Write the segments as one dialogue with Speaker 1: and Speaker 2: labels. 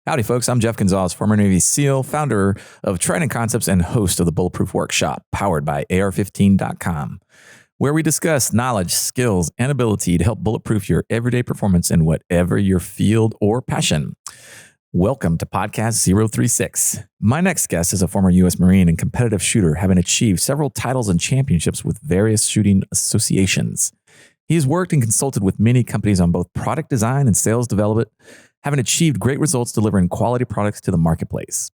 Speaker 1: Howdy, folks. I'm Jeff Gonzalez, former Navy SEAL, founder of Trident Concepts, and host of the Bulletproof Workshop, powered by AR15.com, where we discuss knowledge, skills, and ability to help bulletproof your everyday performance in whatever your field or passion. Welcome to Podcast 036. My next guest is a former U.S. Marine and competitive shooter, having achieved several titles and championships with various shooting associations. He has worked and consulted with many companies on both product design and sales development, having achieved great results delivering quality products to the marketplace.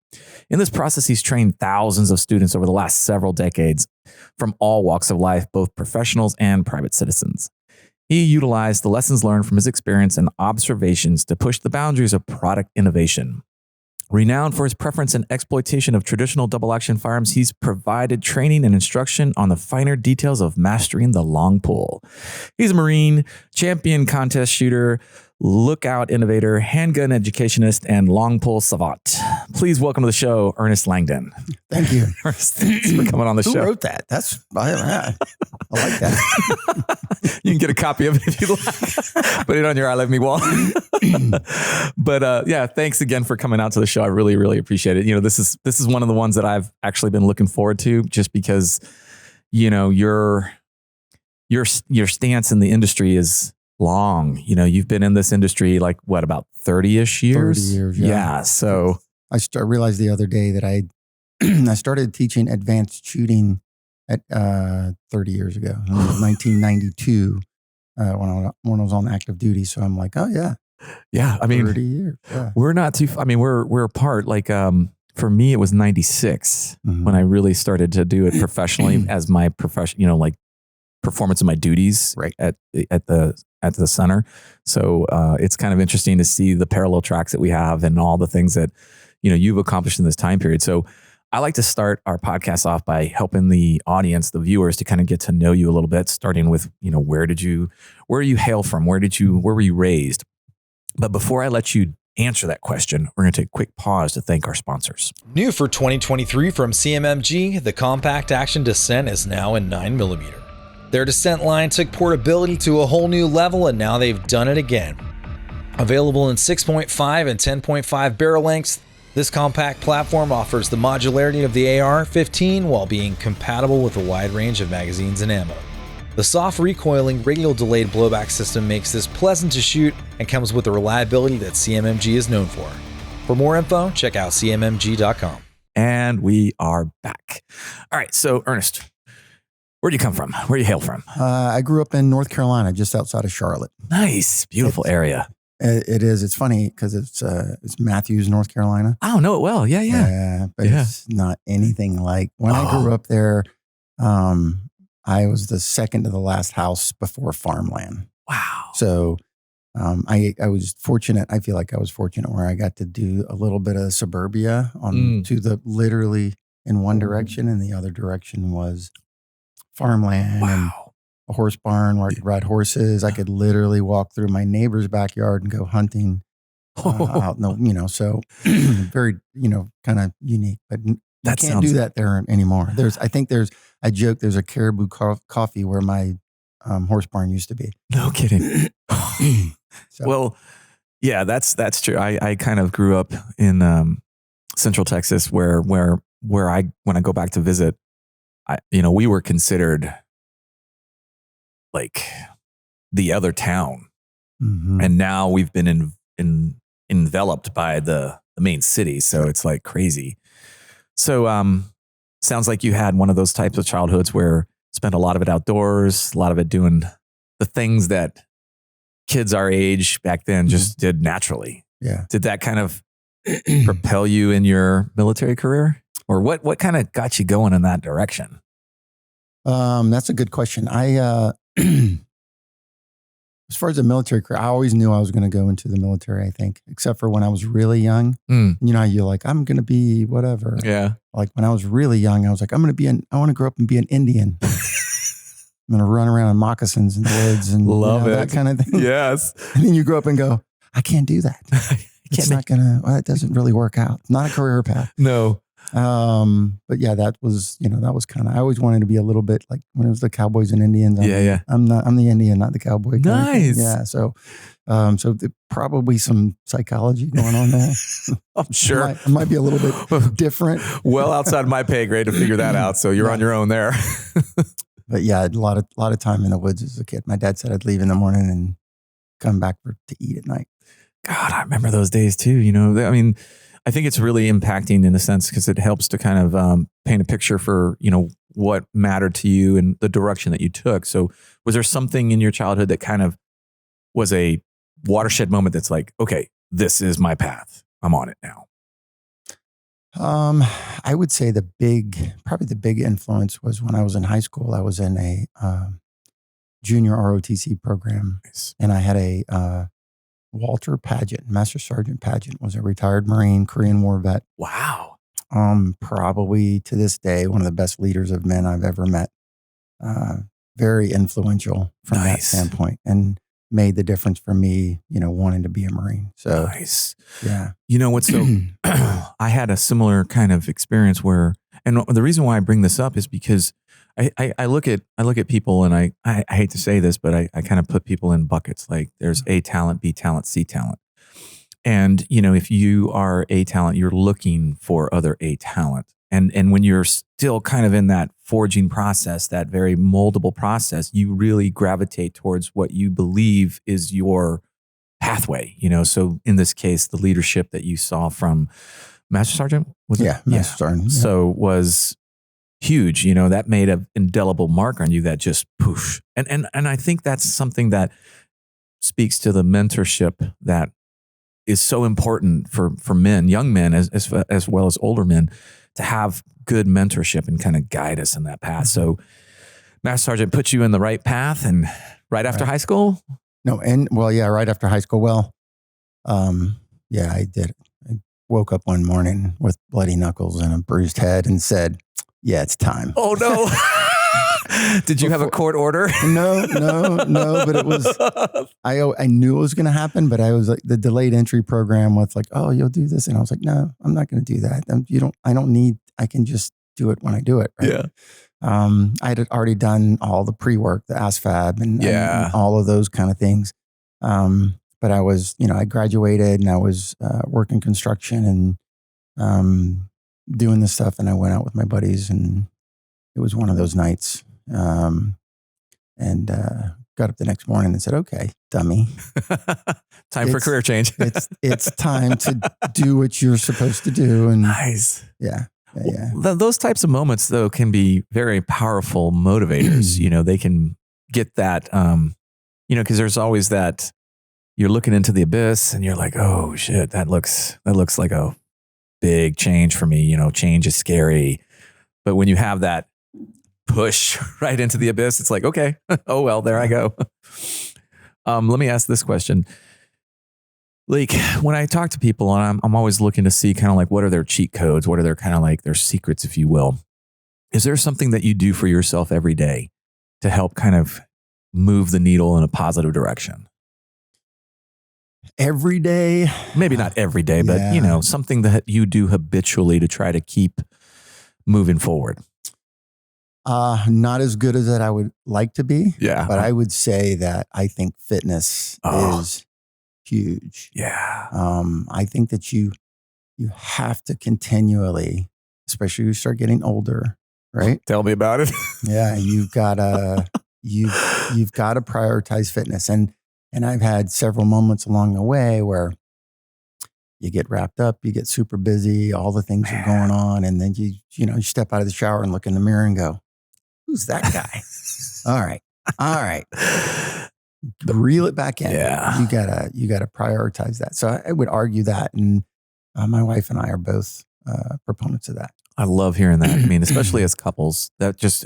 Speaker 1: In this process, he's trained thousands of students over the last several decades from all walks of life, both professionals and private citizens. He utilized the lessons learned from his experience and observations to push the boundaries of product innovation. Renowned for his preference and exploitation of traditional double-action firearms, he's provided training and instruction on the finer details of mastering the long pull. He's a Marine, champion contest shooter, lookout innovator, handgun educationist, and long pull savant. Please welcome to the show, Ernest Langdon.
Speaker 2: Thank you.
Speaker 1: Ernest, thanks for coming on the show.
Speaker 2: Who wrote that? I like that.
Speaker 1: You can get a copy of it if you like. Put it on your I Love Me wall. But yeah, thanks again for coming out to the show. I really, really appreciate it. You know, this is one of the ones that I've actually been looking forward to, just because, you know, your stance in the industry is long. You know, you've been in this industry like what, about 30-ish years?
Speaker 2: 30 years, yeah.
Speaker 1: Yeah. So
Speaker 2: I realized the other day that I started teaching advanced shooting at 30 years ago, 1992, when I was on active duty. So I'm like, oh yeah.
Speaker 1: Yeah. I mean,
Speaker 2: 30 years. Yeah.
Speaker 1: We're not too, I mean, we're apart. Like, for me, it was 96 when I really started to do it professionally as my profession, you know, like performance of my duties
Speaker 2: right
Speaker 1: at the center. So it's kind of interesting to see the parallel tracks that we have and all the things that, you know, you've accomplished in this time period. So I like to start our podcast off by helping the audience, the viewers, to kind of get to know you a little bit, starting with, you know, where you hail from? Where were you raised? But before I let you answer that question, we're going to take a quick pause to thank our sponsors.
Speaker 3: New for 2023 from CMMG, the Compact Action Descent is now in 9mm. Their Descent line took portability to a whole new level, and now they've done it again. Available in 6.5 and 10.5 barrel lengths, this compact platform offers the modularity of the AR-15 while being compatible with a wide range of magazines and ammo. The soft recoiling radial delayed blowback system makes this pleasant to shoot and comes with the reliability that CMMG is known for. For more info, check out cmmg.com.
Speaker 1: And we are back. All right, so Ernest, where do you come from? Where do you hail from?
Speaker 2: I grew up in North Carolina, just outside of Charlotte.
Speaker 1: Nice, beautiful area.
Speaker 2: It is. It's funny because it's Matthews, North Carolina.
Speaker 1: I don't know it well. Yeah.
Speaker 2: But it's not anything like when I grew up there. I was the second to the last house before farmland.
Speaker 1: Wow.
Speaker 2: So I was fortunate. I feel like I was fortunate where I got to do a little bit of suburbia to the literally in one direction, and the other direction was farmland.
Speaker 1: Wow.
Speaker 2: And a horse barn where I could ride horses. I could literally walk through my neighbor's backyard and go hunting out. So very, kind of unique, but you can't do that there anymore. I joke, there's a Caribou Coffee where my horse barn used to be.
Speaker 1: No kidding.
Speaker 2: So.
Speaker 1: Well, yeah, that's true. I kind of grew up in Central Texas where when I go back to visit, we were considered like the other town.
Speaker 2: Mm-hmm.
Speaker 1: And now we've been enveloped by the main city. So it's like crazy. So sounds like you had one of those types of childhoods where spent a lot of it outdoors, a lot of it doing the things that kids our age back then just did naturally.
Speaker 2: Yeah.
Speaker 1: Did that kind of propel you in your military career? Or what kind of got you going in that direction?
Speaker 2: That's a good question. As far as the military career, I always knew I was going to go into the military, I think, except for when I was really young. You know, you're like, I'm going to be whatever.
Speaker 1: Yeah.
Speaker 2: Like when I was really young, I was like, I want to grow up and be an Indian. I'm going to run around in moccasins in the woods and that kind of thing.
Speaker 1: Yes.
Speaker 2: And then you grow up and go, I can't do that. That doesn't really work out. Not a career path.
Speaker 1: No.
Speaker 2: But yeah, that was kind of, I always wanted to be a little bit like when it was the Cowboys and Indians. I'm the Indian, not the cowboy.
Speaker 1: Nice.
Speaker 2: Yeah. So, probably some psychology going on there.
Speaker 1: I'm sure.
Speaker 2: I might be a little bit different.
Speaker 1: Well, outside my pay grade to figure that out. So you're on your own there.
Speaker 2: But yeah, a lot of time in the woods as a kid. My dad said I'd leave in the morning and come back to eat at night.
Speaker 1: God, I remember those days too. I mean, I think it's really impacting in a sense because it helps to kind of paint a picture for, what mattered to you and the direction that you took. So was there something in your childhood that kind of was a watershed moment that's like, okay, this is my path. I'm on it now?
Speaker 2: I would say probably the big influence was when I was in high school. I was in a junior ROTC program.
Speaker 1: Nice.
Speaker 2: And I had a Walter Pageant, Master Sergeant Pageant, was a retired Marine, Korean War vet.
Speaker 1: Wow.
Speaker 2: Probably to this day, one of the best leaders of men I've ever met. Very influential from that standpoint, and made the difference for me, wanting to be a Marine. So
Speaker 1: nice.
Speaker 2: Yeah.
Speaker 1: What's so, I had a similar kind of experience where, and the reason why I bring this up is because I look at people, and I hate to say this, but I kind of put people in buckets. Like there's A talent, B talent, C talent. And, if you are A talent, you're looking for other A talent. And when you're still kind of in that forging process, that very moldable process, you really gravitate towards what you believe is your pathway, So in this case, the leadership that you saw from Master Sergeant, was it?
Speaker 2: Yeah, Master Sergeant. Yeah.
Speaker 1: So was huge, that made an indelible mark on you that just poof. And I think that's something that speaks to the mentorship that is so important for men, young men, as well as older men, to have good mentorship and kind of guide us in that path. So Master Sergeant put you in the right path, and right after high school?
Speaker 2: No, right after high school. Well, yeah, I did. I woke up one morning with bloody knuckles and a bruised head and said, yeah, it's time.
Speaker 1: Oh, no. Did you have a court order?
Speaker 2: No, but it was, I knew it was going to happen, but I was like, the delayed entry program was like, oh, you'll do this. And I was like, no, I'm not going to do that. I can just do it when I do it. Right?
Speaker 1: Yeah.
Speaker 2: I had already done all the pre-work, the ASFAB and all of those kind of things. But I was, I graduated and I was working construction and doing this stuff. And I went out with my buddies, and it was one of those nights. Got up the next morning and said, okay, dummy.
Speaker 1: Time for career change.
Speaker 2: it's time to do what you're supposed to do. And
Speaker 1: nice.
Speaker 2: Yeah.
Speaker 1: Those types of moments, though, can be very powerful motivators. They can get that, because there's always that, you're looking into the abyss and you're like, oh shit, that looks like a big change for me. Change is scary. But when you have that push right into the abyss, it's like, okay, oh, well, there I go. Let me ask this question. Like when I talk to people, and I'm always looking to see kind of like, what are their cheat codes? What are their kind of like their secrets, if you will? Is there something that you do for yourself every day to help kind of move the needle in a positive direction?
Speaker 2: Every day?
Speaker 1: Maybe not every day, but something that you do habitually to try to keep moving forward.
Speaker 2: Not as good as that I would like to be.
Speaker 1: Yeah.
Speaker 2: But I would say that I think fitness is huge.
Speaker 1: Yeah.
Speaker 2: I think that you have to continually, especially when you start getting older, right?
Speaker 1: Tell me about it.
Speaker 2: Yeah, you've gotta prioritize fitness. And I've had several moments along the way where you get wrapped up, you get super busy, all the things are going on, and then you step out of the shower and look in the mirror and go, who's that guy? All right. Reel it back in.
Speaker 1: Yeah.
Speaker 2: You gotta prioritize that. So I would argue that, and my wife and I are both proponents of that.
Speaker 1: I love hearing that. I mean, especially as couples, that just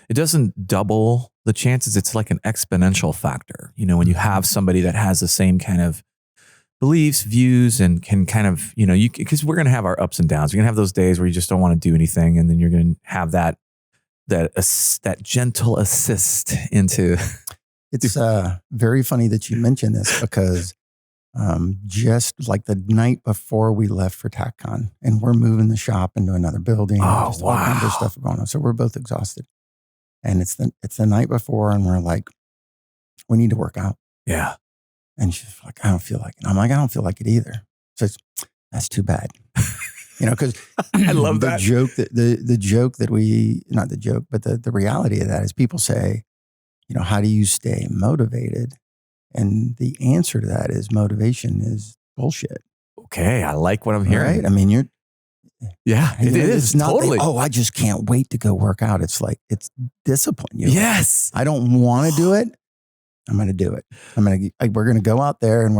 Speaker 1: it doesn't double the chances. It's like an exponential factor. When you have somebody that has the same kind of beliefs, views, and can kind of, because we're going to have our ups and downs. You're going to have those days where you just don't want to do anything. And then you're going to have that gentle assist into.
Speaker 2: It's very funny that you mention this because just like the night before we left for TACCon, and we're moving the shop into another building.
Speaker 1: Oh,
Speaker 2: just all kinds of stuff going on. So we're both exhausted. And it's the night before, and we're like, we need to work out.
Speaker 1: Yeah.
Speaker 2: And she's like, I don't feel like it. I'm like, I don't feel like it either. So that's too bad. Because
Speaker 1: I love
Speaker 2: the
Speaker 1: that
Speaker 2: joke the joke that we, not the joke, but the reality of that is people say, how do you stay motivated? And the answer to that is motivation is bullshit.
Speaker 1: Okay. I like what I'm hearing.
Speaker 2: Right? I mean, it is.
Speaker 1: It's not totally.
Speaker 2: I just can't wait to go work out. It's like, it's discipline.
Speaker 1: Yes.
Speaker 2: I don't want to do it. I'm going to do it. We're going to go out there, and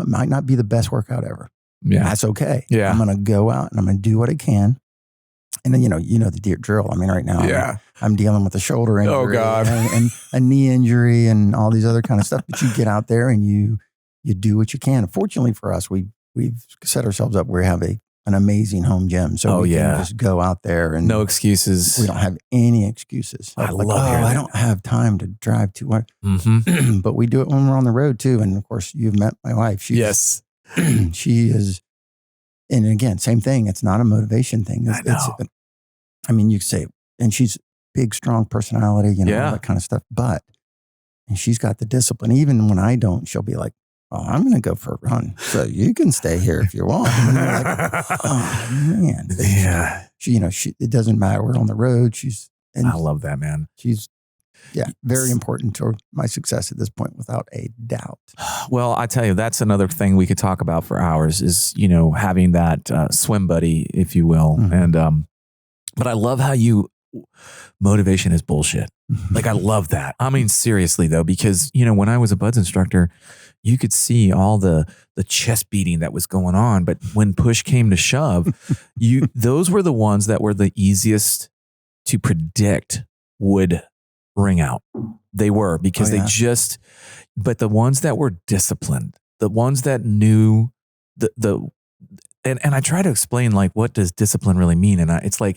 Speaker 2: might not be the best workout ever.
Speaker 1: Yeah.
Speaker 2: That's okay.
Speaker 1: Yeah.
Speaker 2: I'm going to go out and I'm going to do what I can. And then, the drill. I mean, right now, I'm dealing with a shoulder injury.
Speaker 1: Oh God.
Speaker 2: and a knee injury and all these other kind of stuff. But you get out there and you do what you can. Fortunately for us, we've set ourselves up where we have an amazing home gym. So we can just go out there and
Speaker 1: no excuses.
Speaker 2: We don't have any excuses.
Speaker 1: I love hearing
Speaker 2: I don't have time to drive to work.
Speaker 1: Mm-hmm.
Speaker 2: But we do it when we're on the road too. And of course, you've met my wife.
Speaker 1: Yes.
Speaker 2: She is, and again, same thing. It's not a motivation thing.
Speaker 1: I know.
Speaker 2: You say, and she's big, strong personality, all that kind of stuff. And she's got the discipline. Even when I don't, she'll be like, "Oh, I'm going to go for a run. So you can stay here if you want." And you're like, "Oh man."
Speaker 1: Yeah.
Speaker 2: She, it doesn't matter. We're on the road.
Speaker 1: I love that, man.
Speaker 2: She's, very important to my success at this point, without a doubt.
Speaker 1: Well, I tell you, that's another thing we could talk about for hours is, having that swim buddy, if you will.
Speaker 2: Mm-hmm.
Speaker 1: And, but I love how motivation is bullshit. Like, I love that. I mean, seriously though, because, when I was a BUD/S instructor, you could see all the chest beating that was going on. But when push came to shove, those were the ones that were the easiest to predict would ring out. They were, because but the ones that were disciplined, the ones that knew and I try to explain, like, what does discipline really mean? And it's like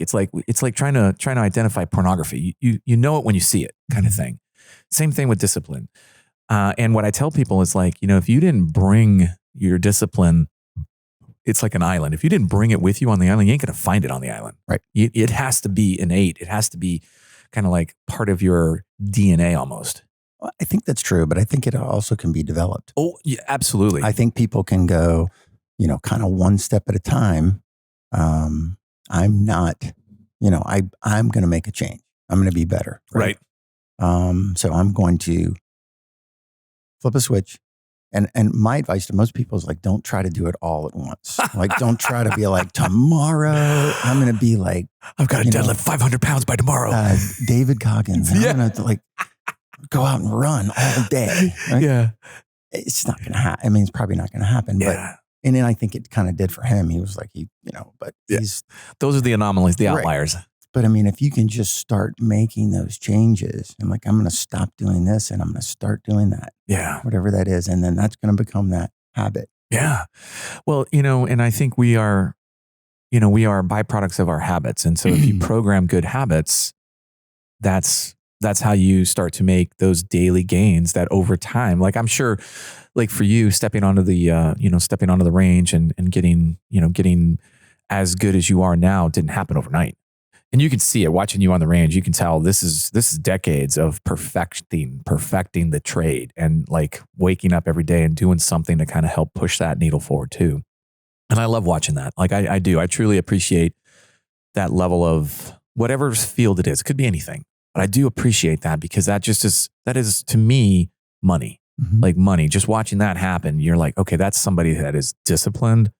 Speaker 1: trying to identify pornography. You know it when you see it, kind of thing. Same thing with discipline. And what I tell people is, like, if you didn't bring your discipline, it's like an island. If you didn't bring it with you on the island, you ain't going to find it on the island.
Speaker 2: Right.
Speaker 1: It has to be innate. It has to be kind of like part of your DNA almost.
Speaker 2: Well, I think that's true, but I think it also can be developed.
Speaker 1: Oh, yeah, absolutely.
Speaker 2: I think people can go, kind of one step at a time. I'm not, I'm going to make a change. I'm going to be better.
Speaker 1: Right.
Speaker 2: So I'm going to flip a switch. And my advice to most people is, like, don't try to do it all at once. Like, don't try to be like, tomorrow I'm going to be like,
Speaker 1: I've got to deadlift 500 pounds by tomorrow.
Speaker 2: David Goggins. I'm going to go out and run all day. Right?
Speaker 1: Yeah.
Speaker 2: It's not going to happen. I mean, it's probably not going to happen.
Speaker 1: Yeah.
Speaker 2: And then I think it kind of did for him. He was like,
Speaker 1: those are the anomalies, the outliers.
Speaker 2: Right. But I mean, if you can just start making those changes, and like, I'm going to stop doing this and I'm going to start doing that.
Speaker 1: Yeah.
Speaker 2: Whatever that is. And then that's going to become that habit.
Speaker 1: Yeah. Well, and I think we are byproducts of our habits. And so if you program good habits, that's how you start to make those daily gains that over time, like, I'm sure, like, for you, stepping onto the range and getting as good as you are now didn't happen overnight. And you can see it watching you on the range. You can tell this is decades of perfecting the trade, and, like, waking up every day and doing something to kind of help push that needle forward too. And I love watching that. Like, I do. I truly appreciate that level of whatever field it is. It could be anything, but I do appreciate that, because that is to me money.
Speaker 2: Mm-hmm.
Speaker 1: Like money. Just watching that happen, you're like, okay, that's somebody that is disciplined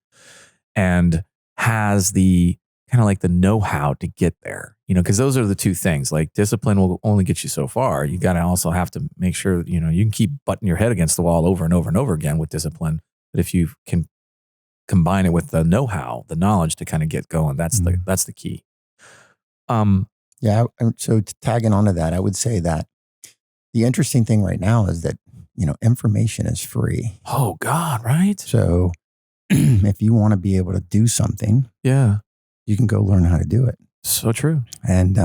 Speaker 1: and has the kind of like the know-how to get there, because those are the two things. Like, discipline will only get you so far. You got to also have to make sure, you can keep butting your head against the wall over and over and over again with discipline. But if you can combine it with the know-how, the knowledge to kind of get going, that's the key.
Speaker 2: Yeah. So tagging onto that, I would say that the interesting thing right now is that, information is free.
Speaker 1: Oh God. Right.
Speaker 2: So if you want to be able to do something, you can go learn how to do it.
Speaker 1: So true.
Speaker 2: And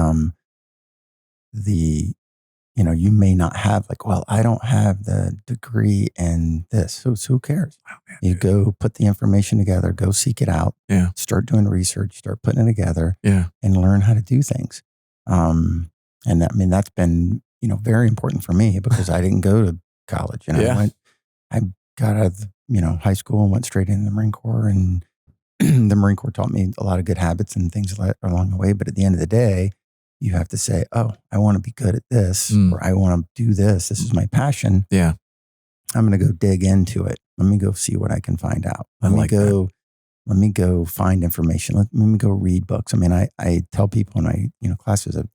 Speaker 2: you may not have like, well, I don't have the degree in this. So who cares?
Speaker 1: Oh, man,
Speaker 2: You go put the information together, go seek it out,
Speaker 1: Yeah.
Speaker 2: start doing research, start putting it together,
Speaker 1: Yeah.
Speaker 2: and learn how to do things. And that's been, very important for me because I didn't go to college. I got out of, high school and went straight into the Marine Corps, and the Marine Corps taught me a lot of good habits and things along the way. But at the end of the day, you have to say, oh, I want to be good at this, or I want to do this. This is my passion.
Speaker 1: Yeah.
Speaker 2: I'm going to go dig into it. Let me go see what I can find out. Let me go find information. Let me go read books. I mean, I tell people in my, classes that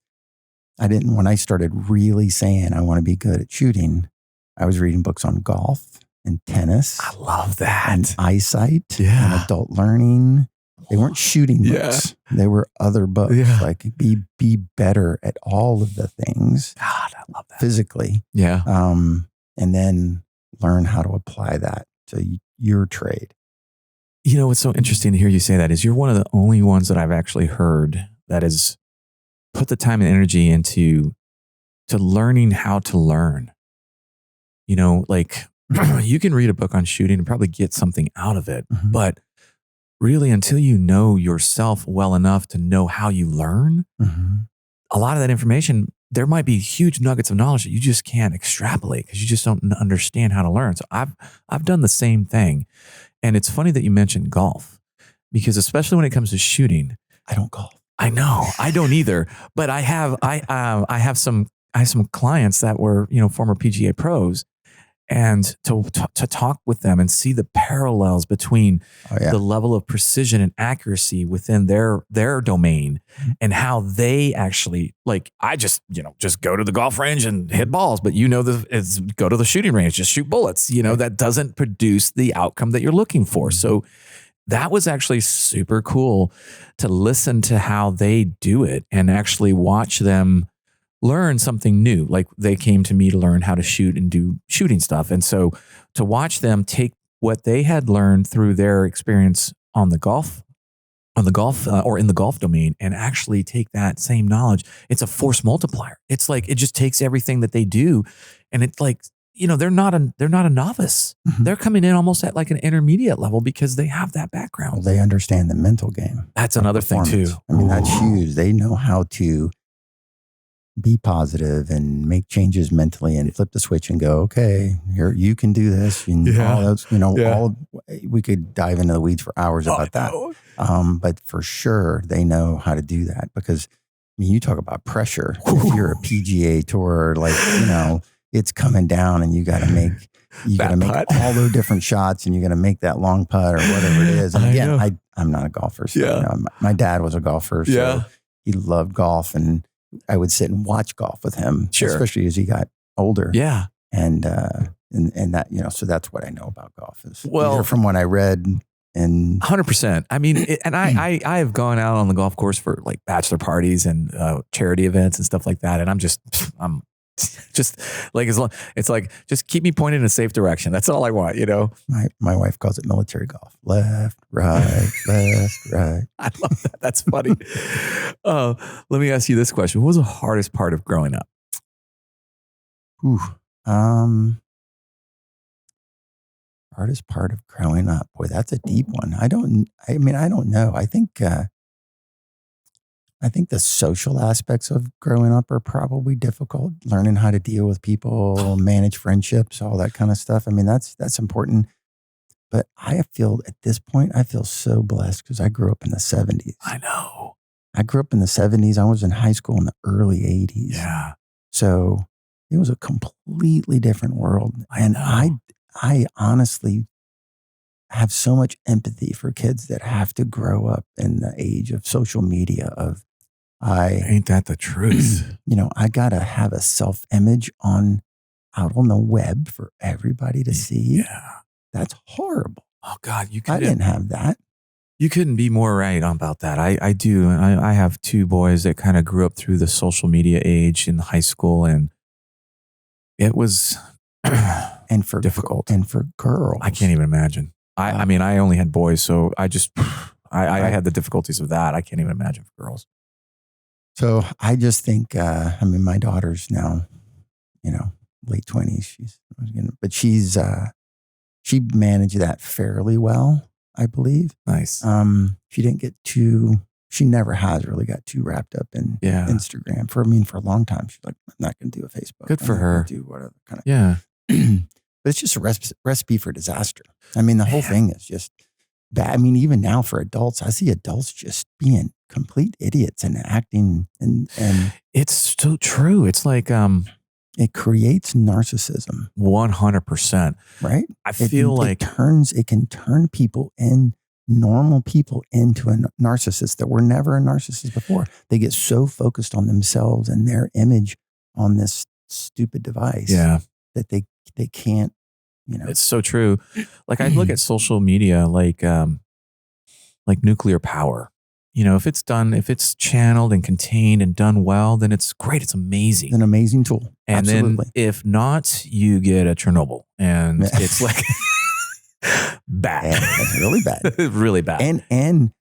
Speaker 2: when I started really saying I want to be good at shooting, I was reading books on golf and tennis.
Speaker 1: I love that.
Speaker 2: And eyesight
Speaker 1: Yeah.
Speaker 2: and adult learning. They weren't shooting books. They were other books.
Speaker 1: Yeah.
Speaker 2: Like be better at all of the things.
Speaker 1: God, I love that.
Speaker 2: Physically.
Speaker 1: Yeah.
Speaker 2: And then learn how to apply that to your trade.
Speaker 1: What's so interesting to hear you say that is you're one of the only ones that I've actually heard that has put the time and energy into learning how to learn. Like you can read a book on shooting and probably get something out of it,
Speaker 2: Mm-hmm.
Speaker 1: but really until you know yourself well enough to know how you learn,
Speaker 2: Mm-hmm.
Speaker 1: a lot of that information, there might be huge nuggets of knowledge that you just can't extrapolate because you just don't understand how to learn. So I've done the same thing. And it's funny that you mentioned golf because especially when it comes to shooting,
Speaker 2: I don't golf.
Speaker 1: I know I don't either, but I have some clients that were, former PGA pros, and to talk with them and see the parallels between the level of precision and accuracy within their domain and how they actually, like, I just go to the golf range and hit balls, but it's go to the shooting range, just shoot bullets, that doesn't produce the outcome that you're looking for. So that was actually super cool to listen to how they do it and actually watch them learn something new. Like they came to me to learn how to shoot and do shooting stuff. And so to watch them take what they had learned through their experience on the golf or in the golf domain and actually take that same knowledge, it's a force multiplier. It's like, it just takes everything that they do. And it's like, they're not a novice.
Speaker 2: Mm-hmm.
Speaker 1: They're coming in almost at like an intermediate level because they have that background.
Speaker 2: Well, they understand the mental game.
Speaker 1: That's another thing too.
Speaker 2: I mean, that's huge. They know how to be positive and make changes mentally and flip the switch and go, okay, you can do this. We could dive into the weeds for hours about that. But for sure, they know how to do that because, you talk about pressure. If you're a PGA tour, like, it's coming down and you got to make all those different shots and you got to make that long putt or whatever it is. And again, I'm not a golfer. So, my dad was a golfer. So he loved golf and I would sit and watch golf with him, especially as he got older. Yeah. And that, so that's what I know about golf is from what I read. And
Speaker 1: 100%. I mean, I have gone out on the golf course for like bachelor parties and charity events and stuff like that. And I'm just like, it's like, just keep me pointed in a safe direction. That's all I want,
Speaker 2: My wife calls it military golf. Left, right, left, right.
Speaker 1: I love that. That's funny. Let me ask you this question. What was the hardest part of growing up?
Speaker 2: Hardest part of growing up. Boy, that's a deep one. I don't know. I think the social aspects of growing up are probably difficult. Learning how to deal with people, manage friendships, all that kind of stuff. I mean, that's important. But I feel at this point, I feel so blessed because I grew up in the 70s.
Speaker 1: I know.
Speaker 2: I grew up in the 70s. I was in high school in the early 80s.
Speaker 1: Yeah.
Speaker 2: So it was a completely different world. I honestly have so much empathy for kids that have to grow up in the age of social media
Speaker 1: ain't that the truth?
Speaker 2: I got to have a self-image out on the web for everybody to see.
Speaker 1: Yeah.
Speaker 2: That's horrible.
Speaker 1: Oh God,
Speaker 2: I didn't have that.
Speaker 1: You couldn't be more right about that. I do. And I have two boys that kind of grew up through the social media age in high school, and it was
Speaker 2: difficult. And for girls.
Speaker 1: I can't even imagine. I mean, I only had boys, so I had the difficulties of that. I can't even imagine for girls.
Speaker 2: So I just think, my daughter's now late 20s. But she managed that fairly well, I believe.
Speaker 1: Nice.
Speaker 2: She never has really got too wrapped up in Instagram for a long time. She's like, I'm not going to do a Facebook.
Speaker 1: Good for her.
Speaker 2: Do whatever kind of.
Speaker 1: Yeah.
Speaker 2: But it's just a recipe for disaster. I mean, the whole thing is just bad. I mean, even now for adults, I see adults just being complete idiots and acting and
Speaker 1: it's so true. It's like,
Speaker 2: it creates narcissism.
Speaker 1: 100%.
Speaker 2: Right?
Speaker 1: I feel like
Speaker 2: it can turn normal people into a narcissist that were never a narcissist before. They get so focused on themselves and their image on this stupid device that they can't,
Speaker 1: It's so true. Like I look at social media like nuclear power. If it's channeled and contained and done well, then it's great. It's amazing.
Speaker 2: An amazing tool.
Speaker 1: And
Speaker 2: Absolutely.
Speaker 1: then if not, you get a Chernobyl and it's like bad.
Speaker 2: It's really bad.
Speaker 1: Really bad.
Speaker 2: And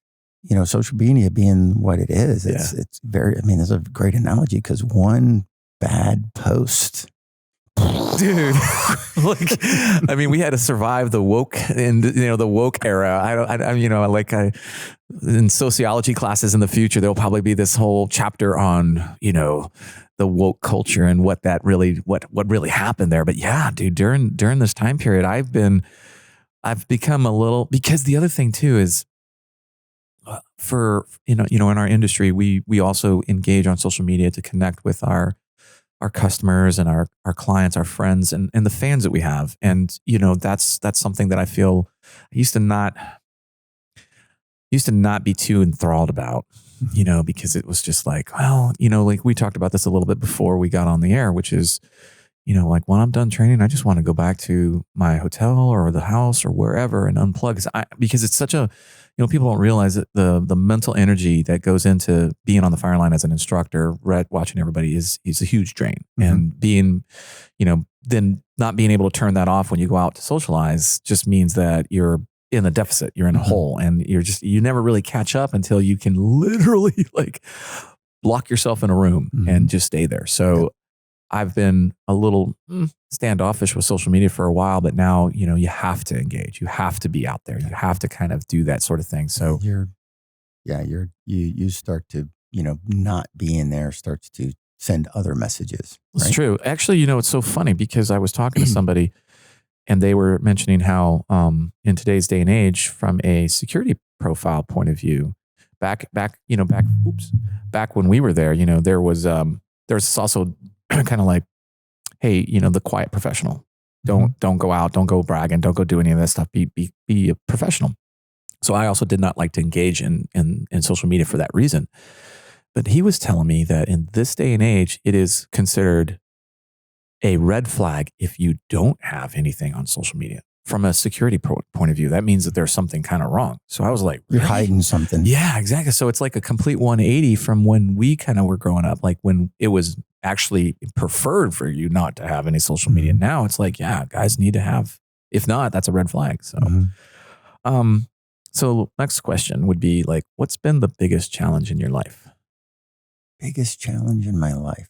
Speaker 2: social media being what it is, it's very, there's a great analogy because one bad post,
Speaker 1: dude, we had to survive the woke the woke era. In sociology classes in the future, there'll probably be this whole chapter on, the woke culture and what really happened there. But yeah, dude, during this time period, I've become a little, because the other thing too is in our industry, we also engage on social media to connect with our customers and our clients, our friends, and the fans that we have. And, that's something that I feel I used to not be too enthralled about, because it was just like, well, like we talked about this a little bit before we got on the air, which is, like when I'm done training, I just want to go back to my hotel or the house or wherever and unplug. Because it's such a, people don't realize that the mental energy that goes into being on the fire line as an instructor, watching everybody is a huge drain. Mm-hmm. And being, then not being able to turn that off when you go out to socialize just means that you're in a deficit, you're in a hole, and you never really catch up until you can literally like lock yourself in a room and just stay there. So I've been a little standoffish with social media for a while, but now, you have to engage. You have to be out there. You have to kind of do that sort of thing. So
Speaker 2: you start to, not being there starts to send other messages.
Speaker 1: Right? It's true. Actually, it's so funny because I was talking to somebody and they were mentioning how in today's day and age, from a security profile point of view, back when we were there, there's also kind of like, hey, the quiet professional. Don't go out, don't go bragging, don't go do any of that stuff. Be a professional. So I also did not like to engage in social media for that reason. But he was telling me that in this day and age, it is considered a red flag if you don't have anything on social media. From a security point of view, that means that there's something kind of wrong. So I was like,
Speaker 2: you're hiding something.
Speaker 1: Yeah, exactly. So it's like a complete 180 from when we kind of were growing up, like when it was actually preferred for you not to have any social media. Now it's like, yeah, guys need to have, if not, that's a red flag. So, so next question would be like, what's been the biggest challenge in your life?
Speaker 2: Biggest challenge in my life.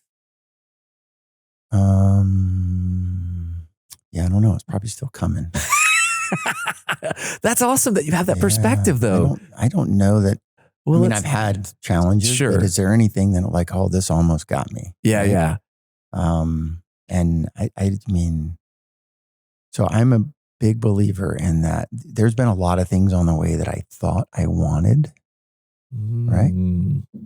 Speaker 2: Yeah, I don't know. It's probably still coming.
Speaker 1: That's awesome that you have that perspective, though.
Speaker 2: I don't know that. Well, I've had challenges.
Speaker 1: Sure.
Speaker 2: But is there anything that like, oh, this almost got me?
Speaker 1: Yeah, right? Yeah.
Speaker 2: And I mean, so I'm a big believer in that. There's been a lot of things on the way that I thought I wanted. Right?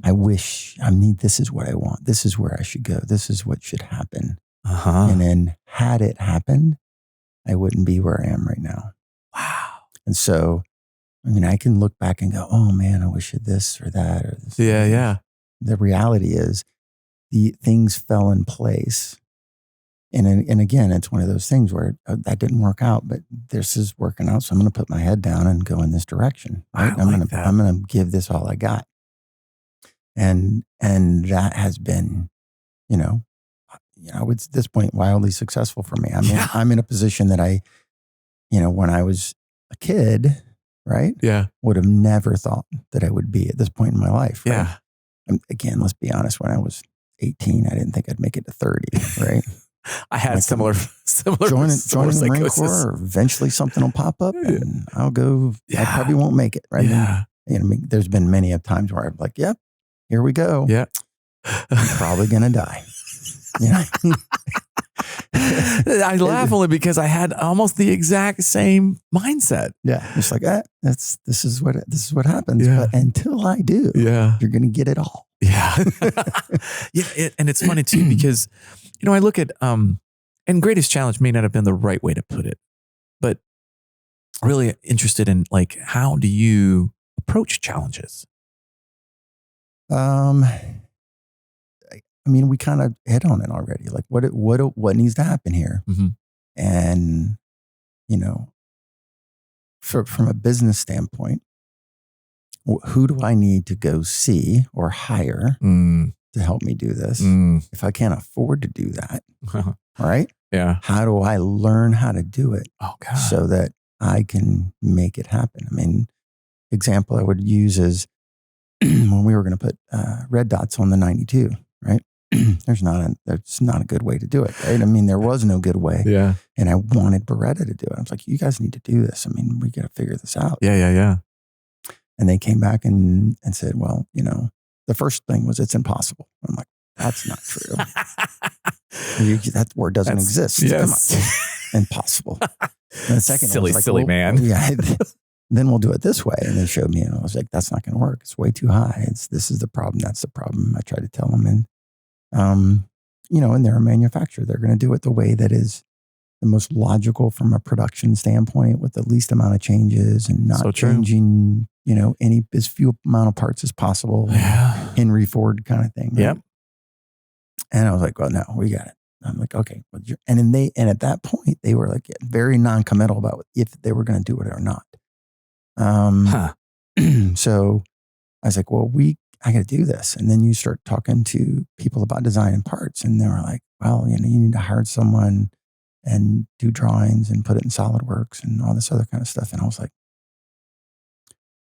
Speaker 2: I wish, this is what I want. This is where I should go. This is what should happen. And then had it happened, I wouldn't be where I am right now.
Speaker 1: Wow.
Speaker 2: And so, I can look back and go, oh man, I wish it this or that or this.
Speaker 1: Yeah.
Speaker 2: The reality is the things fell in place. And again, it's one of those things where that didn't work out, but this is working out. So I'm going to put my head down and go in this direction. Right? I'm going to give this all I got. And that has been, it's at this point wildly successful for me. I'm in a position that I, when I was a kid, right?
Speaker 1: Yeah.
Speaker 2: Would have never thought that I would be at this point in my life. Right?
Speaker 1: Yeah.
Speaker 2: Again, let's be honest. When I was 18, I didn't think I'd make it to 30, right?
Speaker 1: I had similar
Speaker 2: join the Marine Corps, or eventually something will pop up and I'll go. I probably won't make it. Right.
Speaker 1: Yeah.
Speaker 2: There's been many of times where I'm like, yep, here we go.
Speaker 1: Yeah.
Speaker 2: I'm probably going to die.
Speaker 1: I laugh only because I had almost the exact same mindset.
Speaker 2: Yeah. It's like, this is what happens.
Speaker 1: Yeah.
Speaker 2: But until I do, you're going to get it all.
Speaker 1: Yeah. And it's funny too, because, I look at, and greatest challenge may not have been the right way to put it, but really interested in like, how do you approach challenges?
Speaker 2: We kind of hit on it already. Like what needs to happen here?
Speaker 1: Mm-hmm.
Speaker 2: And, from a business standpoint, who do I need to go see or hire to help me do this? If I can't afford to do that, right?
Speaker 1: Yeah.
Speaker 2: How do I learn how to do it so that I can make it happen? Example I would use is when we were going to put red dots on the 92, right? That's not a good way to do it, right? There was no good way.
Speaker 1: Yeah.
Speaker 2: And I wanted Beretta to do it. I was like, you guys need to do this. We got to figure this out.
Speaker 1: Yeah.
Speaker 2: And they came back and said, well, the first thing was it's impossible. I'm like, that's not true. That word doesn't exist.
Speaker 1: Yes.
Speaker 2: Come on. Impossible. And the second
Speaker 1: silly,
Speaker 2: one was like,
Speaker 1: silly man.
Speaker 2: Yeah. Then we'll do it this way. And they showed me, and I was like, that's not going to work. It's way too high. This is the problem. That's the problem. I tried to tell them. And, and they're a manufacturer. They're going to do it the way that is the most logical from a production standpoint with the least amount of changes and not changing, as few amount of parts as possible.
Speaker 1: Yeah.
Speaker 2: Henry Ford kind of thing. Right?
Speaker 1: Yep. And
Speaker 2: I was like, well, no, we got it. I'm like, okay. And at that point they were like very non-committal about if they were going to do it or not. So I was like, well, I got to do this. And then you start talking to people about designing parts and they were like, well, you need to hire someone and do drawings and put it in SolidWorks and all this other kind of stuff. And I was like,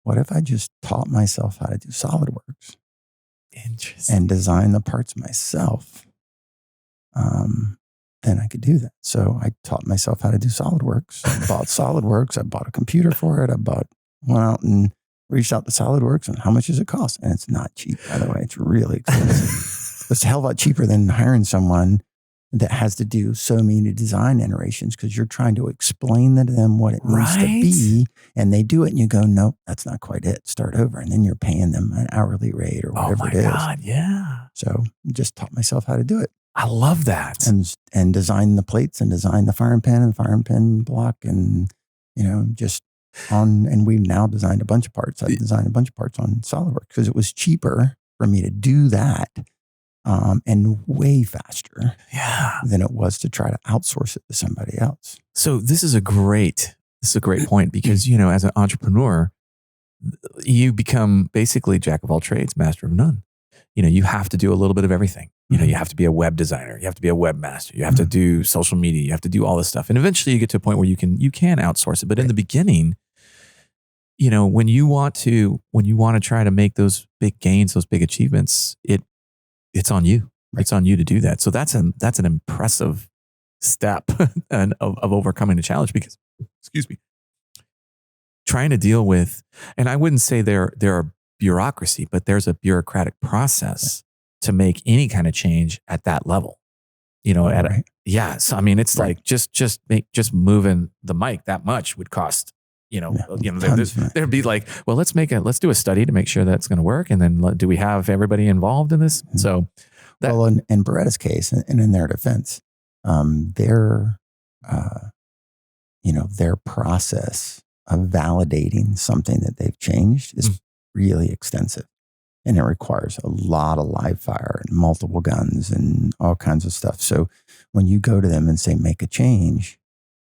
Speaker 2: what if I just taught myself how to do SolidWorks?
Speaker 1: Interesting.
Speaker 2: And design the parts myself? Then I could do that. So I taught myself how to do SolidWorks. I bought SolidWorks. I bought a computer for it. Went out and reached out to SolidWorks and how much does it cost? And it's not cheap, by the way. It's really expensive. It's a hell of a lot cheaper than hiring someone that has to do so many design iterations because you're trying to explain to them what it needs to be. And they do it and you go, nope, that's not quite it. Start over. And then you're paying them an hourly rate or whatever it is. Oh my God,
Speaker 1: yeah.
Speaker 2: So just taught myself how to do it.
Speaker 1: I love that.
Speaker 2: And design the plates and design the firing pin and firing pin block and, and we've now designed a bunch of parts. I've designed a bunch of parts on SolidWorks because it was cheaper for me to do that and way faster than it was to try to outsource it to somebody else.
Speaker 1: So this is a great point because, as an entrepreneur, you become basically jack of all trades, master of none. You have to do a little bit of everything. You have to be a web designer. You have to be a webmaster. You have to do social media. You have to do all this stuff. And eventually you get to a point where you can outsource it. But in the beginning, when you want to try to make those big gains, those big achievements, it's on you. Right. It's on you to do that. So that's an impressive step of overcoming the challenge because, trying to deal with, and I wouldn't say there are bureaucracy, but there's a bureaucratic process to make any kind of change at that level. So it's like just moving the mic that much would cost. There'd be like, well, let's do a study to make sure that's going to work, and then do we have everybody involved in this? Mm-hmm. So,
Speaker 2: in Beretta's case, and in their defense, their process of validating something that they've changed is really extensive. And it requires a lot of live fire and multiple guns and all kinds of stuff. So when you go to them and say, make a change,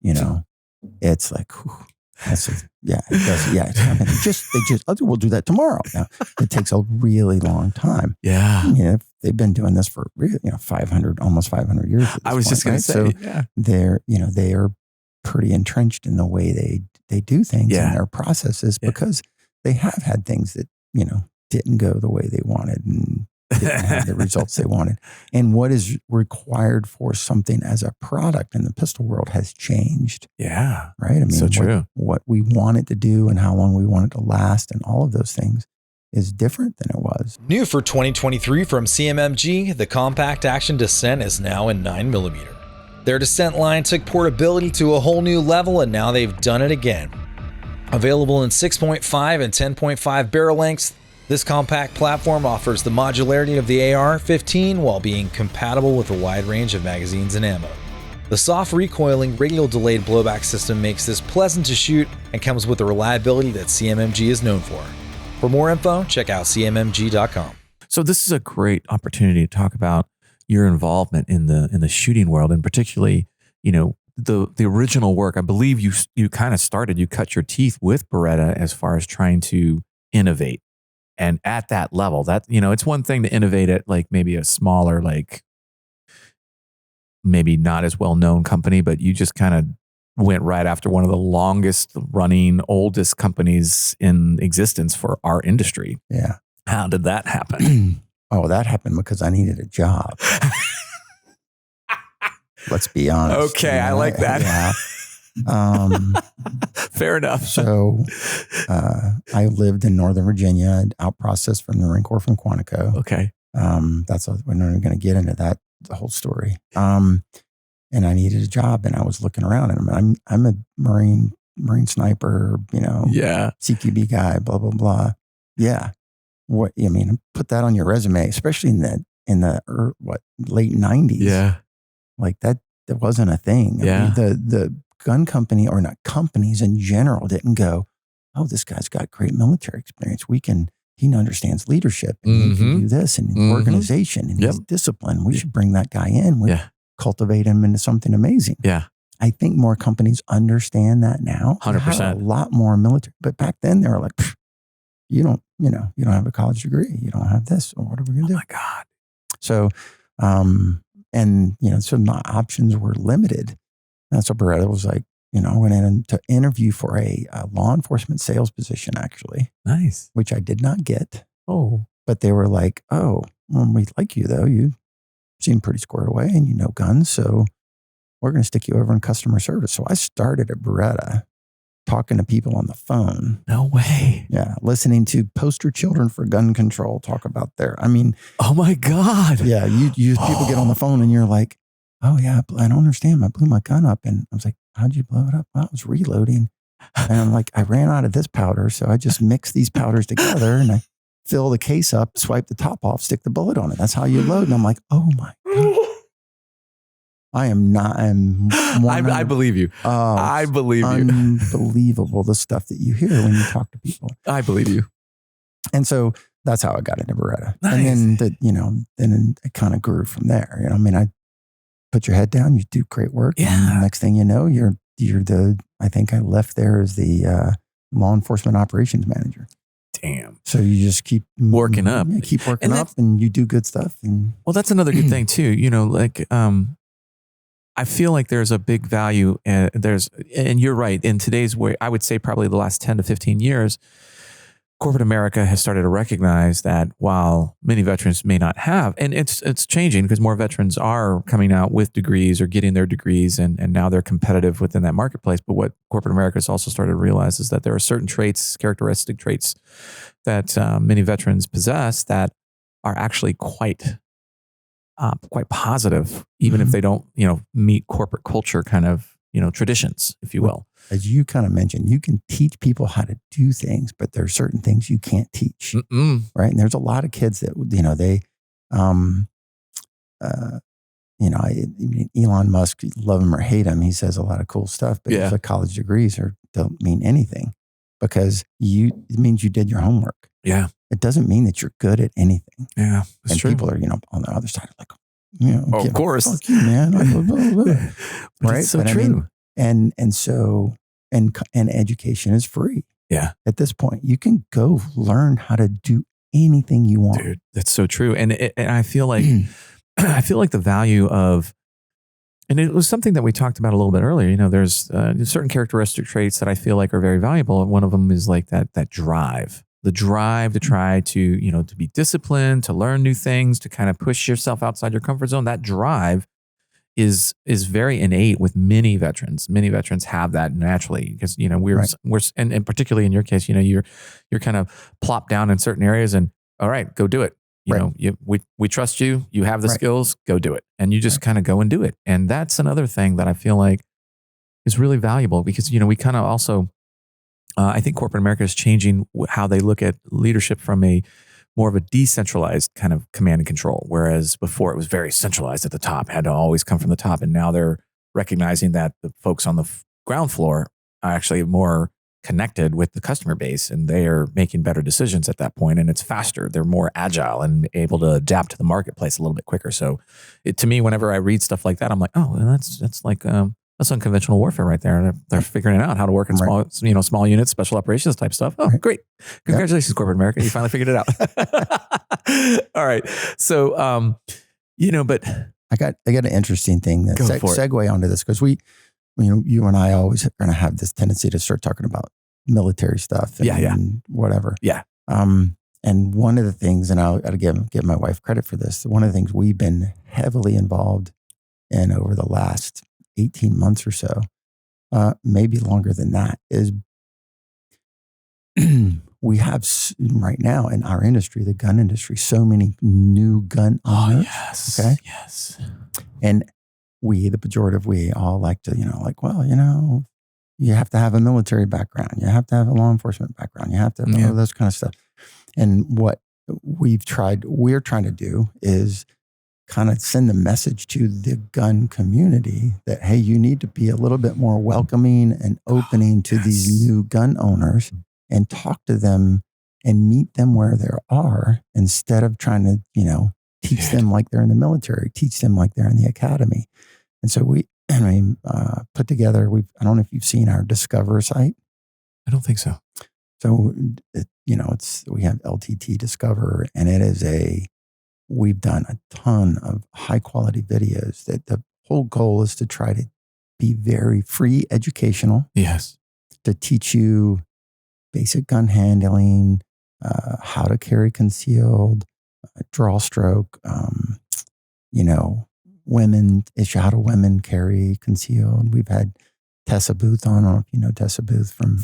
Speaker 2: it's like, whew, we'll do that tomorrow. Now, it takes a really long time.
Speaker 1: Yeah.
Speaker 2: They've been doing this for almost 500 years.
Speaker 1: I was just going to say,
Speaker 2: so they are pretty entrenched in the way they do things and their processes because they have had things that, didn't go the way they wanted. And didn't have the results they wanted. And what is required for something as a product in the pistol world has changed.
Speaker 1: Yeah.
Speaker 2: Right? I mean,
Speaker 1: so true.
Speaker 2: What we want it to do and how long we want it to last and all of those things is different than it was.
Speaker 3: New for 2023 from CMMG, the compact action Descent is now in 9mm. Their Descent line took portability to a whole new level, and now they've done it again. Available in 6.5 and 10.5 barrel lengths, this compact platform offers the modularity of the AR-15 while being compatible with a wide range of magazines and ammo. The soft recoiling radial delayed blowback system makes this pleasant to shoot and comes with the reliability that CMMG is known for. For more info, check out cmmg.com.
Speaker 1: So this is a great opportunity to talk about your involvement in the shooting world, and particularly, the original work. I believe you kind of started, you cut your teeth with Beretta as far as trying to innovate. And at that level, that, it's one thing to innovate at like maybe a smaller, like maybe not as well-known company, but you just kind of went right after one of the longest running, oldest companies in existence for our industry.
Speaker 2: Yeah.
Speaker 1: How did that happen?
Speaker 2: Oh, that happened because I needed a job. Let's be honest.
Speaker 1: Okay, I like that.
Speaker 2: Yeah.
Speaker 1: Fair enough.
Speaker 2: So I lived in Northern Virginia, out-processed from the Marine Corps from Quantico.
Speaker 1: Okay.
Speaker 2: We're not even going to get into that, the whole story. And I needed a job, and I was looking around, and I'm a Marine sniper,
Speaker 1: Yeah.
Speaker 2: CQB guy, blah, blah, blah. Yeah. Put that on your resume, especially in the late 90s.
Speaker 1: Yeah.
Speaker 2: Like that wasn't a thing.
Speaker 1: Yeah.
Speaker 2: The gun company, or not companies in general, didn't go, oh, this guy's got great military experience. He understands leadership, and he can do this, and organization, and he's disciplined. We should bring that guy in. We cultivate him into something amazing.
Speaker 1: Yeah.
Speaker 2: I think more companies understand that now.
Speaker 1: 100%.
Speaker 2: A lot more military, but back then they were like, you don't have a college degree. You don't have this. Or what are we going to do?
Speaker 1: Oh my God.
Speaker 2: So, so my options were limited. And so Beretta was like, I went in to interview for a law enforcement sales position, actually.
Speaker 1: Nice.
Speaker 2: Which I did not get.
Speaker 1: Oh.
Speaker 2: But they were like, oh, well, we like you though. You seem pretty squared away and you know guns. So we're going to stick you over in customer service. So I started at Beretta talking to people on the phone.
Speaker 1: No way.
Speaker 2: Yeah. Listening to poster children for gun control talk about
Speaker 1: oh my God.
Speaker 2: Yeah. You people get on the phone and you're like, oh yeah, I don't understand. I blew my gun up. And I was like, how'd you blow it up? Well, I was reloading. And I'm like, I ran out of this powder. So I just mix these powders together and I fill the case up, swipe the top off, stick the bullet on it. That's how you load. And I'm like, oh my God. I
Speaker 1: believe you. I believe you.
Speaker 2: Unbelievable, the stuff that you hear when you talk to people.
Speaker 1: I believe you.
Speaker 2: And so that's how I got into Beretta.
Speaker 1: Nice.
Speaker 2: And then it kind of grew from there. I put your head down, you do great work.
Speaker 1: Yeah.
Speaker 2: And the next thing you know, I think I left there as the law enforcement operations manager.
Speaker 1: Damn.
Speaker 2: So you just keep
Speaker 1: working up.
Speaker 2: Yeah, keep working up and you do good stuff. And
Speaker 1: well, that's another good thing too. I feel like there's a big value and you're right. In today's way, I would say probably the last 10 to 15 years, corporate America has started to recognize that while many veterans may not have, and it's changing because more veterans are coming out with degrees or getting their degrees and now they're competitive within that marketplace. But what corporate America has also started to realize is that there are certain characteristic traits that many veterans possess that are actually quite positive, even if they don't, meet corporate culture kind of, traditions, if you will.
Speaker 2: As you kind of mentioned, you can teach people how to do things, but there are certain things you can't teach, right? And there's a lot of kids that, Elon Musk, love him or hate him, he says a lot of cool stuff, but his college degrees don't mean anything because it means you did your homework.
Speaker 1: Yeah.
Speaker 2: It doesn't mean that you're good at anything.
Speaker 1: Yeah.
Speaker 2: And true. People are, on the other side, like,
Speaker 1: of course,
Speaker 2: fuck you, man. Right?
Speaker 1: It's so true.
Speaker 2: And education is free.
Speaker 1: Yeah.
Speaker 2: At this point, you can go learn how to do anything you want.
Speaker 1: Dude, that's so true. And I feel like, the value of, and it was something that we talked about a little bit earlier. There's certain characteristic traits that I feel like are very valuable. And one of them is like that drive, the drive to try to, to be disciplined, to learn new things, to kind of push yourself outside your comfort zone. That drive is very innate with many veterans. Many veterans have that naturally because, we're, and particularly in your case, you're kind of plopped down in certain areas and all right, go do it. We trust you. You have the skills, go do it. And you just kind of go and do it. And that's another thing that I feel like is really valuable because, we kind of also, I think corporate America is changing how they look at leadership from a more of a decentralized kind of command and control. Whereas before it was very centralized at the top, had to always come from the top. And now they're recognizing that the folks on the ground floor are actually more connected with the customer base and they are making better decisions at that point. And it's faster. They're more agile and able to adapt to the marketplace a little bit quicker. So to me, whenever I read stuff like that, I'm like, oh, well, that's like, that's unconventional warfare right there. They're figuring out how to work in small units, special operations type stuff. Oh, great. Congratulations, corporate America. You finally figured it out. All right. So, but
Speaker 2: I got an interesting thing that segue onto this because you and I always are going to have this tendency to start talking about military stuff and whatever.
Speaker 1: Yeah.
Speaker 2: And one of the things, and I'll give my wife credit for this, one of the things we've been heavily involved in over the last 18 months or so, maybe longer than that, is we have right now in our industry, the gun industry, so many new gun owners.
Speaker 1: Yes.
Speaker 2: Okay.
Speaker 1: Yes.
Speaker 2: And the pejorative we all like to, you have to have a military background. You have to have a law enforcement background. You have to have all those kind of stuff. And what we're trying to do is kind of send the message to the gun community that, hey, you need to be a little bit more welcoming and opening to these new gun owners and talk to them and meet them where they are instead of trying to, teach them like they're in the military, teach them like they're in the academy. And so we put together, I don't know if you've seen our Discover site.
Speaker 1: I don't think so.
Speaker 2: So, we have LTT Discover and we've done a ton of high quality videos that the whole goal is to try to be very free educational.
Speaker 1: Yes.
Speaker 2: To teach you basic gun handling, how to carry concealed, draw stroke, how do women carry concealed. We've had Tessa Booth on, I don't know if you know Tessa Booth from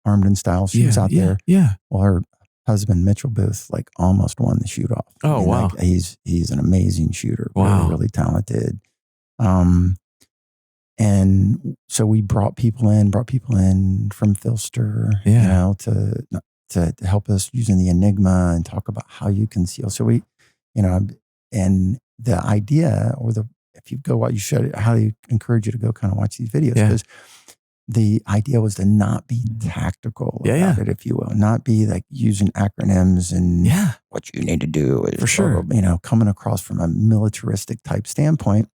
Speaker 2: Armed and Style. She was out there.
Speaker 1: Yeah.
Speaker 2: Well, her husband, Mitchell Booth, almost won the shoot off.
Speaker 1: Oh, wow.
Speaker 2: He's an amazing shooter.
Speaker 1: Wow.
Speaker 2: Really talented. And so we brought people in from Filster, to help us using the Enigma and talk about how you conceal. So and the idea if you go out, I highly encourage you to go kind of watch these videos because the idea was to not be tactical about it, if you will, not be like using acronyms and what you need to do is,
Speaker 1: for sure,
Speaker 2: coming across from a militaristic type standpoint,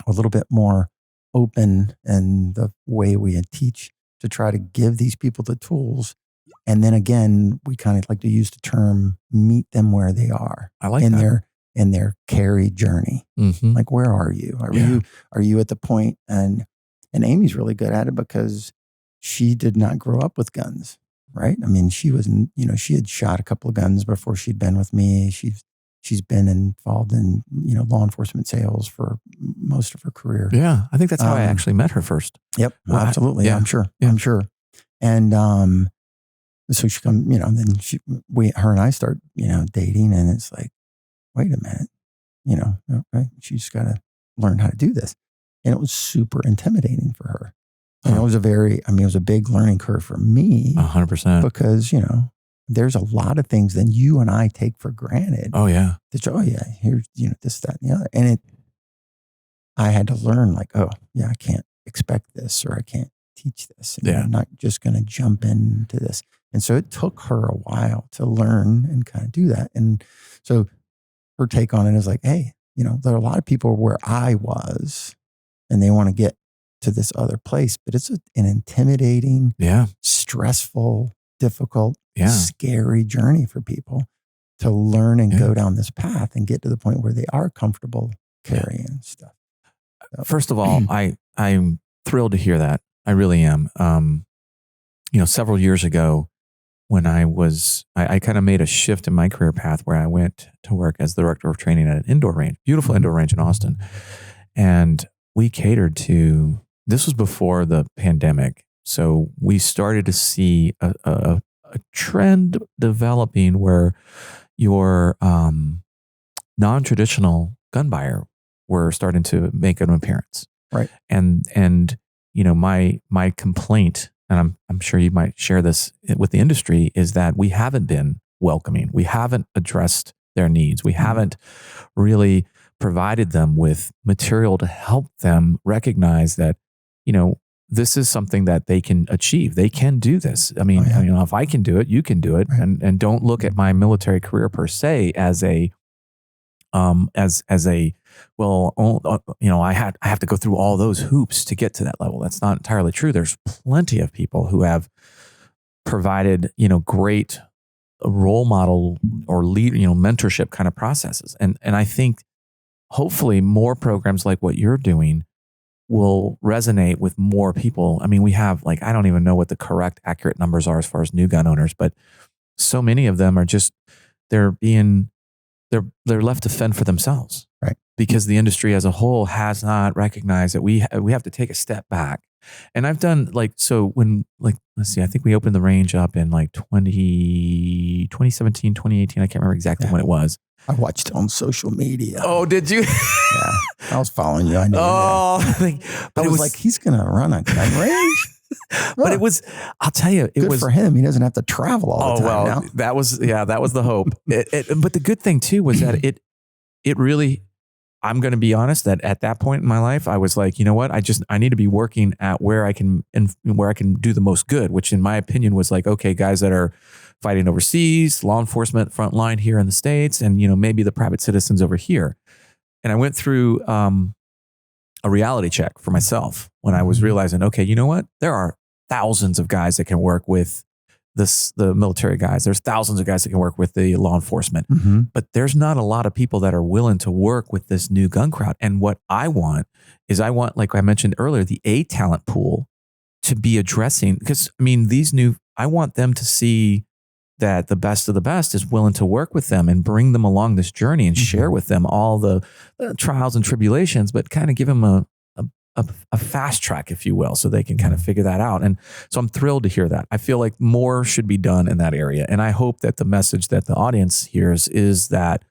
Speaker 2: a little bit more open in the way we teach to try to give these people the tools. And then again, we kind of like to use the term, meet them where they are.
Speaker 1: I like that.
Speaker 2: In their carry journey.
Speaker 1: Mm-hmm.
Speaker 2: Like, where are you? Are you at the point? And Amy's really good at it because she did not grow up with guns, right? I mean, she was, she had shot a couple of guns before she'd been with me. She's been involved in, law enforcement sales for most of her career.
Speaker 1: Yeah. I think that's how I actually met her first.
Speaker 2: Yep. Well, absolutely.
Speaker 1: Yeah.
Speaker 2: I'm sure.
Speaker 1: Yeah.
Speaker 2: I'm sure. And, so she come, then her and I start, dating, and it's like, wait a minute, okay, she's got to learn how to do this. And it was super intimidating for her. And it was a big learning curve for me.
Speaker 1: 100%.
Speaker 2: Because, there's a lot of things that you and I take for granted.
Speaker 1: Oh yeah.
Speaker 2: Here's, this, that, and the other. And I had to learn I can't expect this, or I can't teach this. And I'm not just going to jump into this. And so it took her a while to learn and kind of do that. And so her take on it is like, hey, there are a lot of people where I was and they want to get to this other place, but it's an intimidating, stressful, difficult, scary journey for people to learn and go down this path and get to the point where they are comfortable carrying stuff. So.
Speaker 1: First of all, I'm thrilled to hear that. I really am. Several years ago, when I kind of made a shift in my career path where I went to work as the director of training at an indoor range, beautiful indoor range in Austin. And we catered to, this was before the pandemic. So we started to see a trend developing where your non-traditional gun buyer were starting to make an appearance.
Speaker 2: Right.
Speaker 1: And my complaint, and I'm sure you might share this with the industry, is that we haven't been welcoming. We haven't addressed their needs. We haven't really provided them with material to help them recognize that, this is something that they can achieve. They can do this. I mean, if I can do it, you can do it. Right. And don't look at my military career per se as I have to go through all those hoops to get to that level. That's not entirely true. There's plenty of people who have provided, great role model or lead, mentorship kind of processes. And I think hopefully more programs like what you're doing will resonate with more people. I mean, we have I don't even know what the correct accurate numbers are as far as new gun owners, but so many of them are just, they're left to fend for themselves,
Speaker 2: right?
Speaker 1: Because the industry as a whole has not recognized that we have to take a step back. And I've done let's see, I think we opened the range up in 2017, 2018. I can't remember exactly when it was.
Speaker 2: I watched it on social media.
Speaker 1: Oh, did you?
Speaker 2: Yeah, I was following you. I knew. But it was like, he's going to run a gun range.
Speaker 1: But it was, I'll tell you, it
Speaker 2: good
Speaker 1: was
Speaker 2: for him. He doesn't have to travel all the time now.
Speaker 1: That was the hope. But the good thing too was that it really, I'm going to be honest, that at that point in my life, I was like, you know what? I need to be working at where I can do the most good, which in my opinion was okay, guys that are fighting overseas, law enforcement front line here in the States, and maybe the private citizens over here. And I went through a reality check for myself when I was realizing, okay, you know what? There are thousands of guys that can work with the military guys. There's thousands of guys that can work with the law enforcement, but there's not a lot of people that are willing to work with this new gun crowd. And what I want is, like I mentioned earlier, the A talent pool to be addressing, because I want them to see that the best of the best is willing to work with them and bring them along this journey and share with them all the trials and tribulations, but kind of give them a fast track, if you will, so they can kind of figure that out. And so I'm thrilled to hear that. I feel like more should be done in that area. And I hope that the message that the audience hears is that,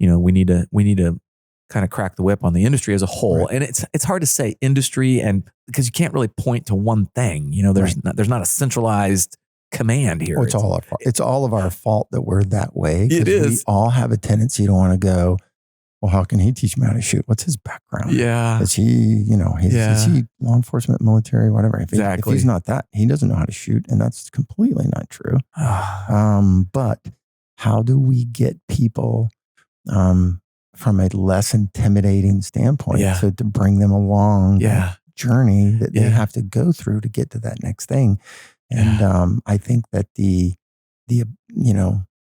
Speaker 1: we need to kind of crack the whip on the industry as a whole. Right. And it's hard to say industry, and because you can't really point to one thing, there's not a centralized command here.
Speaker 2: It's all our fault. It's all of our fault that we're that way.
Speaker 1: It is.
Speaker 2: We all have a tendency to want to go, well, how can he teach me how to shoot? What's his background?
Speaker 1: Yeah.
Speaker 2: Is he, is he law enforcement, military, whatever? If he's not that, he doesn't know how to shoot. And that's completely not true. But how do we get people from a less intimidating standpoint to bring them along that journey that they have to go through to get to that next thing? And I think that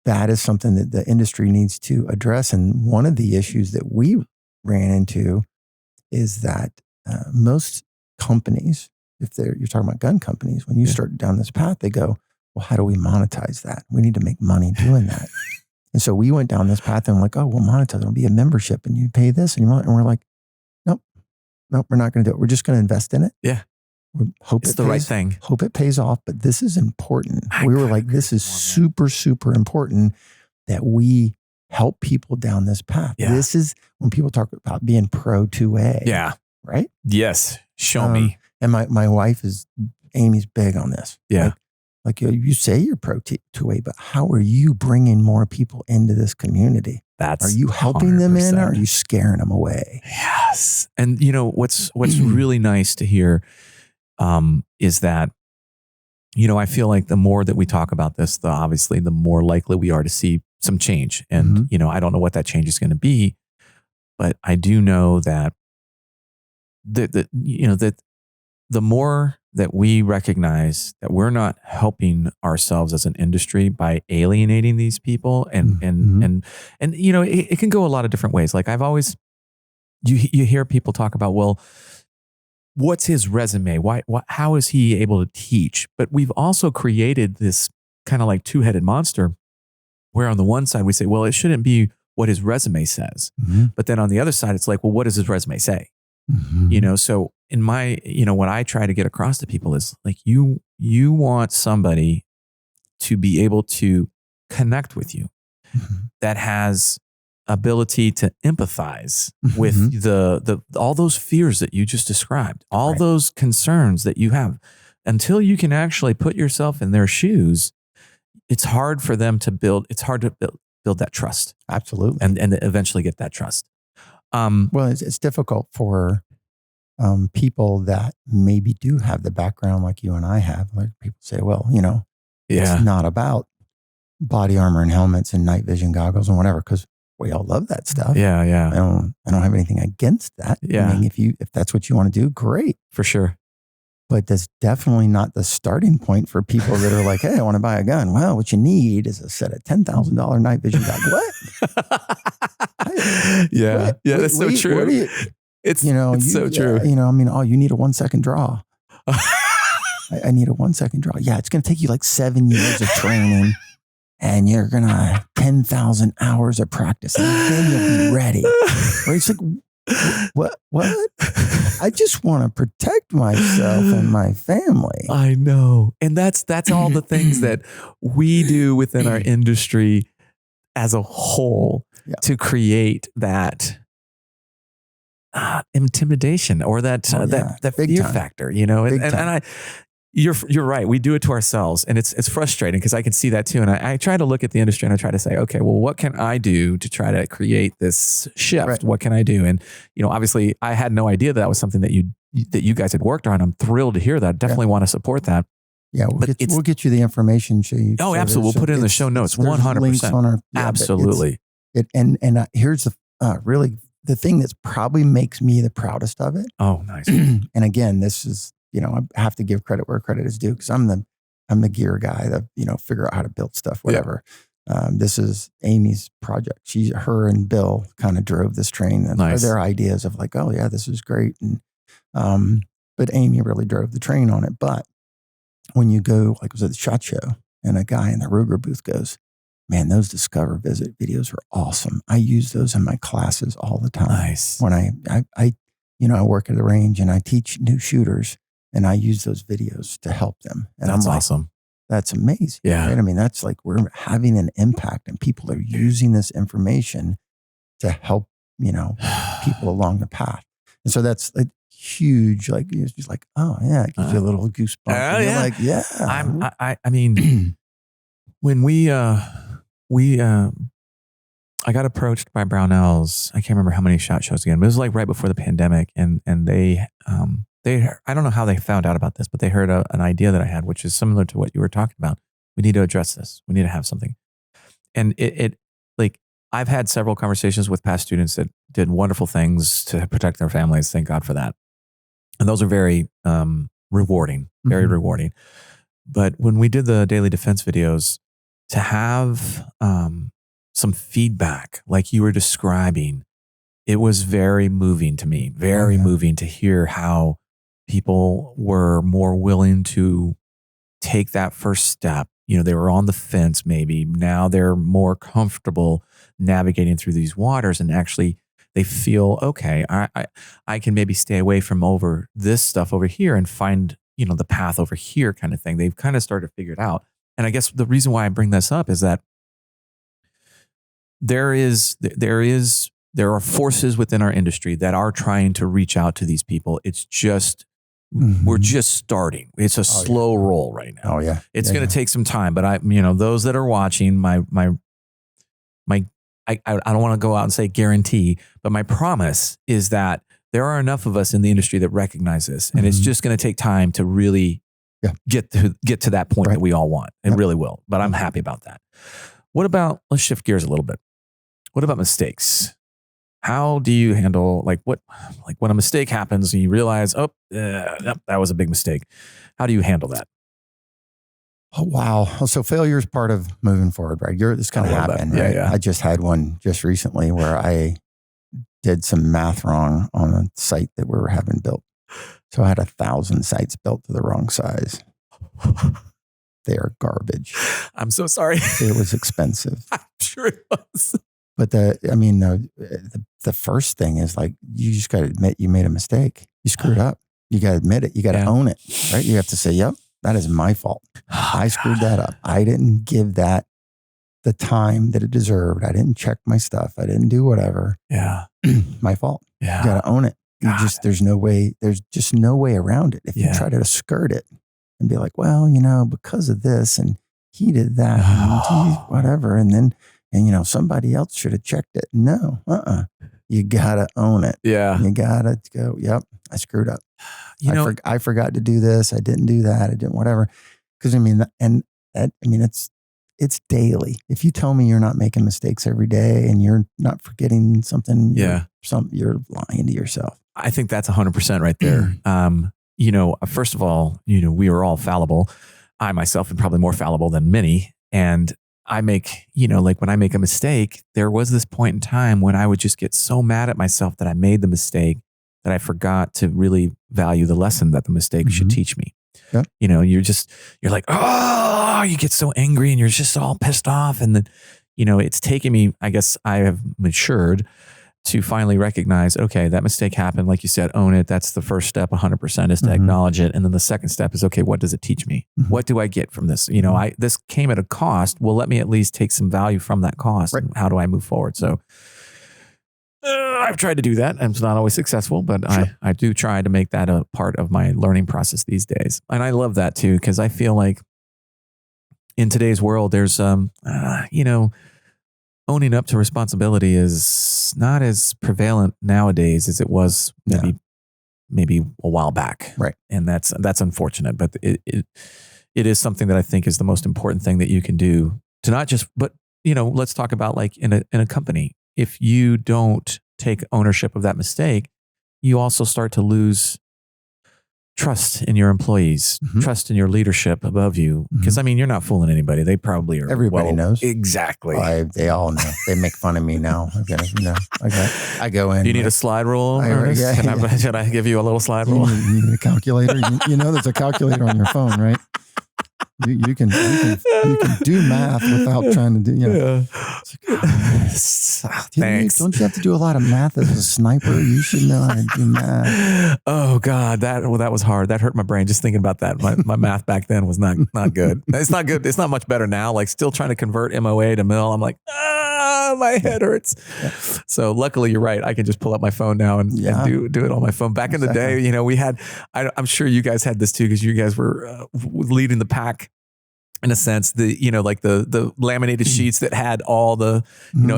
Speaker 2: that is something that the industry needs to address. And one of the issues that we ran into is that most companies, you're talking about gun companies, when you start down this path, they go, well, how do we monetize that? We need to make money doing that. And so we went down this path and we'll monetize it. It'll be a membership and you pay this and we're like, nope, we're not going to do it. We're just going to invest in it.
Speaker 1: Yeah.
Speaker 2: Hope
Speaker 1: it's the right thing.
Speaker 2: Hope it pays off, but this is important. We were like, this is super, super important that we help people down this path. Yeah. This is when people talk about being pro 2A.
Speaker 1: Yeah.
Speaker 2: Right?
Speaker 1: Yes. Show me.
Speaker 2: And my wife Amy's big on this.
Speaker 1: Yeah.
Speaker 2: Like you say you're pro 2A, but how are you bringing more people into this community? Are you helping 100%. Them in, or are you scaring them away?
Speaker 1: Yes. And what's really nice to hear is that, I feel like the more that we talk about this, obviously the more likely we are to see some change. And, I don't know what that change is going to be, but I do know that that the more that we recognize that we're not helping ourselves as an industry by alienating these people and it can go a lot of different ways. Like I've always, you hear people talk about, well, what's his resume? How is he able to teach? But we've also created this kind of like two-headed monster, where on the one side we say, well, it shouldn't be what his resume says.
Speaker 2: Mm-hmm.
Speaker 1: But then on the other side, it's like, well, what does his resume say?
Speaker 2: Mm-hmm.
Speaker 1: So in my, what I try to get across to people is like, you want somebody to be able to connect with you that has ability to empathize with the all those fears that you just described, all those concerns that you have. Until you can actually put yourself in their shoes, it's hard for them to build. It's hard to build that trust.
Speaker 2: Absolutely.
Speaker 1: And eventually get that trust.
Speaker 2: Well, it's difficult for people that maybe do have the background like you and I have. Like people say, well, it's not about body armor and helmets and night vision goggles and whatever, because we all love that stuff.
Speaker 1: Yeah.
Speaker 2: I don't have anything against that.
Speaker 1: Yeah.
Speaker 2: I mean, if that's what you want to do, great.
Speaker 1: For sure.
Speaker 2: But that's definitely not the starting point for people that are like, hey, I want to buy a gun. Well, what you need is a set of $10,000 night vision goggles. What?
Speaker 1: Yeah. That's so true. It's so true.
Speaker 2: You need a 1 second draw. I need a 1 second draw. Yeah, it's going to take you like 7 years of training, and you're going to 10,000 hours of practice, and then you'll be ready. Right? It's like, what? I just want to protect myself and my family.
Speaker 1: I know. And that's all the things that we do within our industry as a whole to create that intimidation or that fear factor, and you're right. We do it to ourselves, and it's frustrating because I can see that too. And I try to look at the industry and I try to say, okay, well, what can I do to try to create this shift? Right. What can I do? And obviously, I had no idea that was something that you guys had worked on. I'm thrilled to hear that. Definitely want to support that.
Speaker 2: Yeah, we'll get you the information.
Speaker 1: Oh, absolutely. We'll put it in the show notes. 100%.
Speaker 2: On our,
Speaker 1: absolutely.
Speaker 2: Here's the really the thing that's probably makes me the proudest of it.
Speaker 1: Oh, nice.
Speaker 2: And again, this is. I have to give credit where credit is due because I'm the gear guy that, figure out how to build stuff, whatever. Yeah. This is Amy's project. Her and Bill kind of drove this train. And their ideas of like, oh yeah, this is great. And, but Amy really drove the train on it. But when you go, like I was at the SHOT Show and a guy in the Ruger booth goes, man, those Discover Visit videos are awesome. I use those in my classes all the time.
Speaker 1: Nice.
Speaker 2: When I work at the range and I teach new shooters. And I use those videos to help them. And
Speaker 1: that's
Speaker 2: I'm like,
Speaker 1: awesome.
Speaker 2: That's amazing.
Speaker 1: Yeah.
Speaker 2: Right? I mean, that's like we're having an impact and people are using this information to help, people along the path. And so that's like huge. Like, it's just like, oh yeah, it gives you a little goosebump. And you're like, yeah.
Speaker 1: I mean, when I got approached by Brownells, I can't remember how many SHOT Shows again, but it was like right before the pandemic. And they, I don't know how they found out about this, but they heard an idea that I had, which is similar to what you were talking about. We need to address this. We need to have something. And it I've had several conversations with past students that did wonderful things to protect their families. Thank God for that. And those are very rewarding, very rewarding. But when we did the daily defense videos, to have some feedback like you were describing, it was very moving to me, very moving to hear how people were more willing to take that first step. They were on the fence maybe. Now they're more comfortable navigating through these waters and actually they feel, okay, I can maybe stay away from over this stuff over here and find, the path over here kind of thing. They've kind of started to figure it out. And I guess the reason why I bring this up is that there are forces within our industry that are trying to reach out to these people. It's just, we're just starting. It's a slow roll right now.
Speaker 2: Oh yeah.
Speaker 1: It's going to take some time, but those that are watching I don't want to go out and say guarantee, but my promise is that there are enough of us in the industry that recognize this, and it's just going to take time to really get to that point that we all want. It really will, but I'm happy about that. What about, let's shift gears a little bit. What about mistakes? How do you handle when a mistake happens and you realize, that was a big mistake? How do you handle that?
Speaker 2: Oh, wow. So failure is part of moving forward, right? This kind of happened, right?
Speaker 1: Yeah.
Speaker 2: I just had one just recently where I did some math wrong on a site that we were having built. So I had 1,000 sites built to the wrong size. They are garbage.
Speaker 1: I'm so sorry.
Speaker 2: It was expensive.
Speaker 1: I'm sure it was.
Speaker 2: But the first thing is like, you just got to admit you made a mistake. You screwed up. You got to admit it. You got to own it, right? You have to say, yep, that is my fault. I screwed that up. I didn't give that the time that it deserved. I didn't check my stuff. I didn't do whatever.
Speaker 1: Yeah.
Speaker 2: My fault.
Speaker 1: Yeah.
Speaker 2: You got to own it. There's just no way around it. If you try to skirt it and be like, well, because of this and he did that, and whatever. And somebody else should have checked it. No, you got to own it.
Speaker 1: Yeah.
Speaker 2: You got to go, yep, I screwed up. I forgot to do this. I didn't do that. I didn't whatever. Because it's daily. If you tell me you're not making mistakes every day and you're not forgetting something, you're lying to yourself.
Speaker 1: I think that's 100% right there. First of all, we are all fallible. I myself am probably more fallible than many. And I make, like when I make a mistake, there was this point in time when I would just get so mad at myself that I made the mistake that I forgot to really value the lesson that the mistake should teach me. Yeah. You're like, oh, you get so angry and you're just all pissed off. And then, it's taken me, I guess I have matured to finally recognize, okay, that mistake happened. Like you said, own it. That's the first step, 100% is to acknowledge it. And then the second step is, okay, what does it teach me? What do I get from this? This came at a cost. Well, let me at least take some value from that cost. Right. How do I move forward? So I've tried to do that. And it's not always successful, but I do try to make that a part of my learning process these days. And I love that too, because I feel like in today's world, there's, owning up to responsibility is not as prevalent nowadays as it was maybe a while back. Right. And that's unfortunate, but it is something that I think is the most important thing that you can do to not just, but let's talk about like in a company. If you don't take ownership of that mistake, you also start to lose trust in your employees, trust in your leadership above you. Because you're not fooling anybody. They probably are.
Speaker 2: Everybody knows.
Speaker 1: Exactly.
Speaker 2: They all know. They make fun of me now. I go in.
Speaker 1: Do you need a slide rule? Should I give you a little slide rule?
Speaker 2: You need a calculator. There's a calculator on your phone, right? You can do math without trying to do,
Speaker 1: Thanks.
Speaker 2: Don't you have to do a lot of math as a sniper? You should know how to do math.
Speaker 1: Oh God, that was hard. That hurt my brain just thinking about that. My math back then was not good. It's not good. It's not much better now. Like still trying to convert MOA to mil. I'm like, my head hurts. Yeah. So luckily you're right. I can just pull up my phone now and do it on my phone. Back in the day, we had, I'm sure you guys had this too, because you guys were leading the pack in a sense, the laminated sheets that had all the,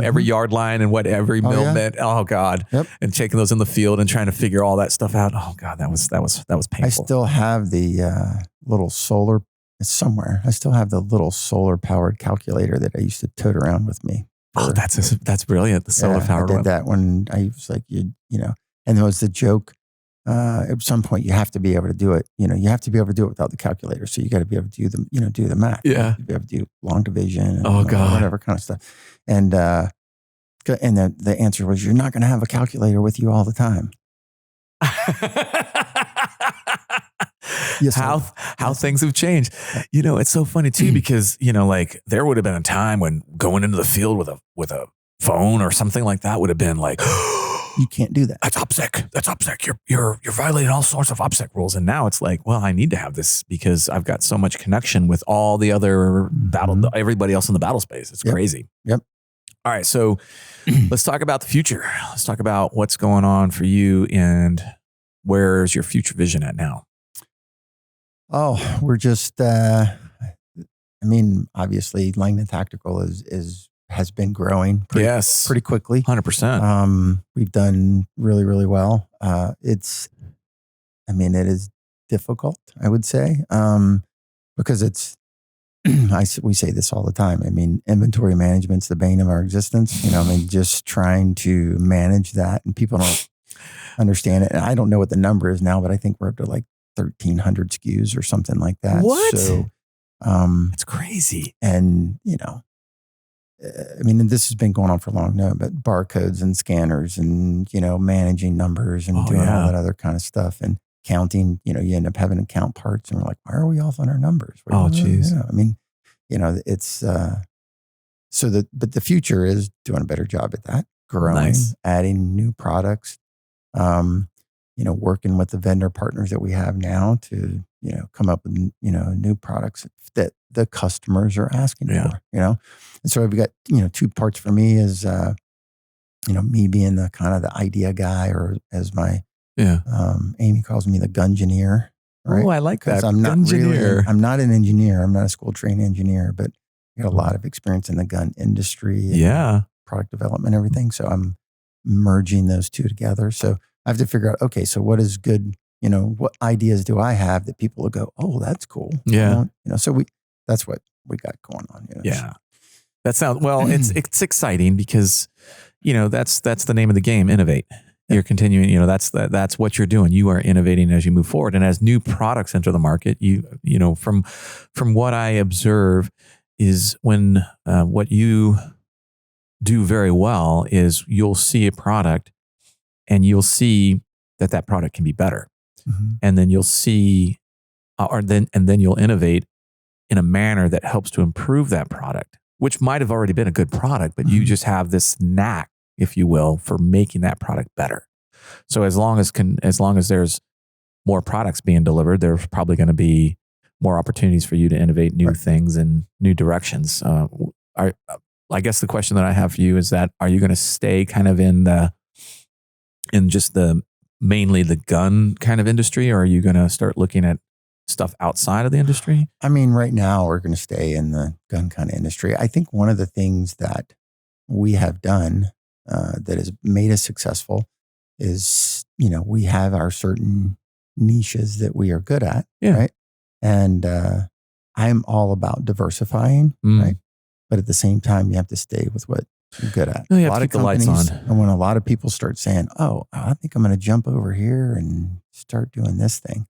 Speaker 1: every yard line and what every mill meant. Oh God. Yep. And taking those in the field and trying to figure all that stuff out. Oh God, that was painful.
Speaker 2: I still have the little solar, it's somewhere. I still have the little solar powered calculator that I used to tote around with me.
Speaker 1: That's brilliant. The solar powered
Speaker 2: I did that when I was like, and there was the joke. At some point you have to be able to do it. You have to be able to do it without the calculator. So you got to be able to do the math. Yeah. You have to be able to do long division and whatever kind of stuff. And the answer was, you're not going to have a calculator with you all the time.
Speaker 1: Yes, how things have changed. It's so funny too, because, like there would have been a time when going into the field with a phone or something like that would have been like,
Speaker 2: you can't do that.
Speaker 1: That's OPSEC. You're violating all sorts of OPSEC rules. And now it's like, well, I need to have this because I've got so much connection with all the other everybody else in the battle space. It's crazy.
Speaker 2: Yep.
Speaker 1: All right. So let's talk about the future. Let's talk about what's going on for you and where's your future vision at now?
Speaker 2: Oh, we're just, obviously Langdon Tactical has been growing pretty quickly.
Speaker 1: 100%.
Speaker 2: We've done really, really well. It is difficult, I would say, because we say this all the time. Inventory management's the bane of our existence. Just trying to manage that, and people don't understand it. And I don't know what the number is now, but I think we're up to like 1,300 SKUs or something like that.
Speaker 1: What?
Speaker 2: So,
Speaker 1: it's crazy.
Speaker 2: And, this has been going on for long now, but barcodes and scanners and, managing numbers and doing all that other kind of stuff. And counting, you end up having to count parts and we're like, why are we off on our numbers?
Speaker 1: Oh, geez.
Speaker 2: I mean, it's, but the future is doing a better job at that, growing, adding new products, working with the vendor partners that we have now to, come up with, new products that the customers are asking for, And so I've got, 2 parts for me is, me being the kind of the idea guy, or as my, Amy calls me, the gungineer. Right?
Speaker 1: Oh, I like that.
Speaker 2: I'm not I'm not an engineer. I'm not a school trained engineer, but I got a lot of experience in the gun industry and product development, everything. So I'm merging those two together. So I have to figure out, okay, so what is good, what ideas do I have that people will go, oh, that's cool.
Speaker 1: Yeah.
Speaker 2: So that's what we got going on.
Speaker 1: Yeah. That sounds, well, it's exciting because, that's the name of the game, innovate. You're continuing, that's what you're doing. You are innovating as you move forward. And as new products enter the market, from what I observe is when what you do very well is you'll see a product and you'll see that product can be better. Mm-hmm. And then you'll see, then you'll innovate in a manner that helps to improve that product, which might have already been a good product, but you just have this knack, if you will, for making that product better. So as long as there's more products being delivered, there's probably going to be more opportunities for you to innovate new things and new directions. I guess the question that I have for you is that, are you going to stay kind of in just mainly the gun kind of industry, or are you going to start looking at stuff outside of the industry?
Speaker 2: I mean, right now we're going to stay in the gun kind of industry. I think one of the things that we have done that has made us successful is, we have our certain niches that we are good at, right? And I'm all about diversifying, right? But at the same time, you have to stay with what you're good at.
Speaker 1: No, you have to keep the lights on.
Speaker 2: And when a lot of people start saying, oh, I think I'm going to jump over here and start doing this thing,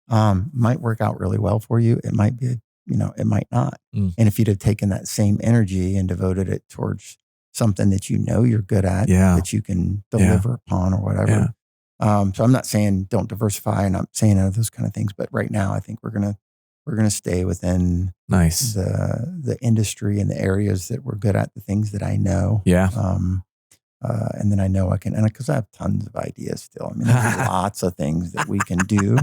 Speaker 2: might work out really well for you. It might be, it might not. And if you'd have taken that same energy and devoted it towards something that you're good at, that you can deliver upon or whatever. So I'm not saying don't diversify, and I'm saying those kind of things, but right now I think we're gonna stay within the industry and the areas that we're good at, the things that I know. And then I know I can, and because I have tons of ideas still. I mean, there's lots of things that we can do,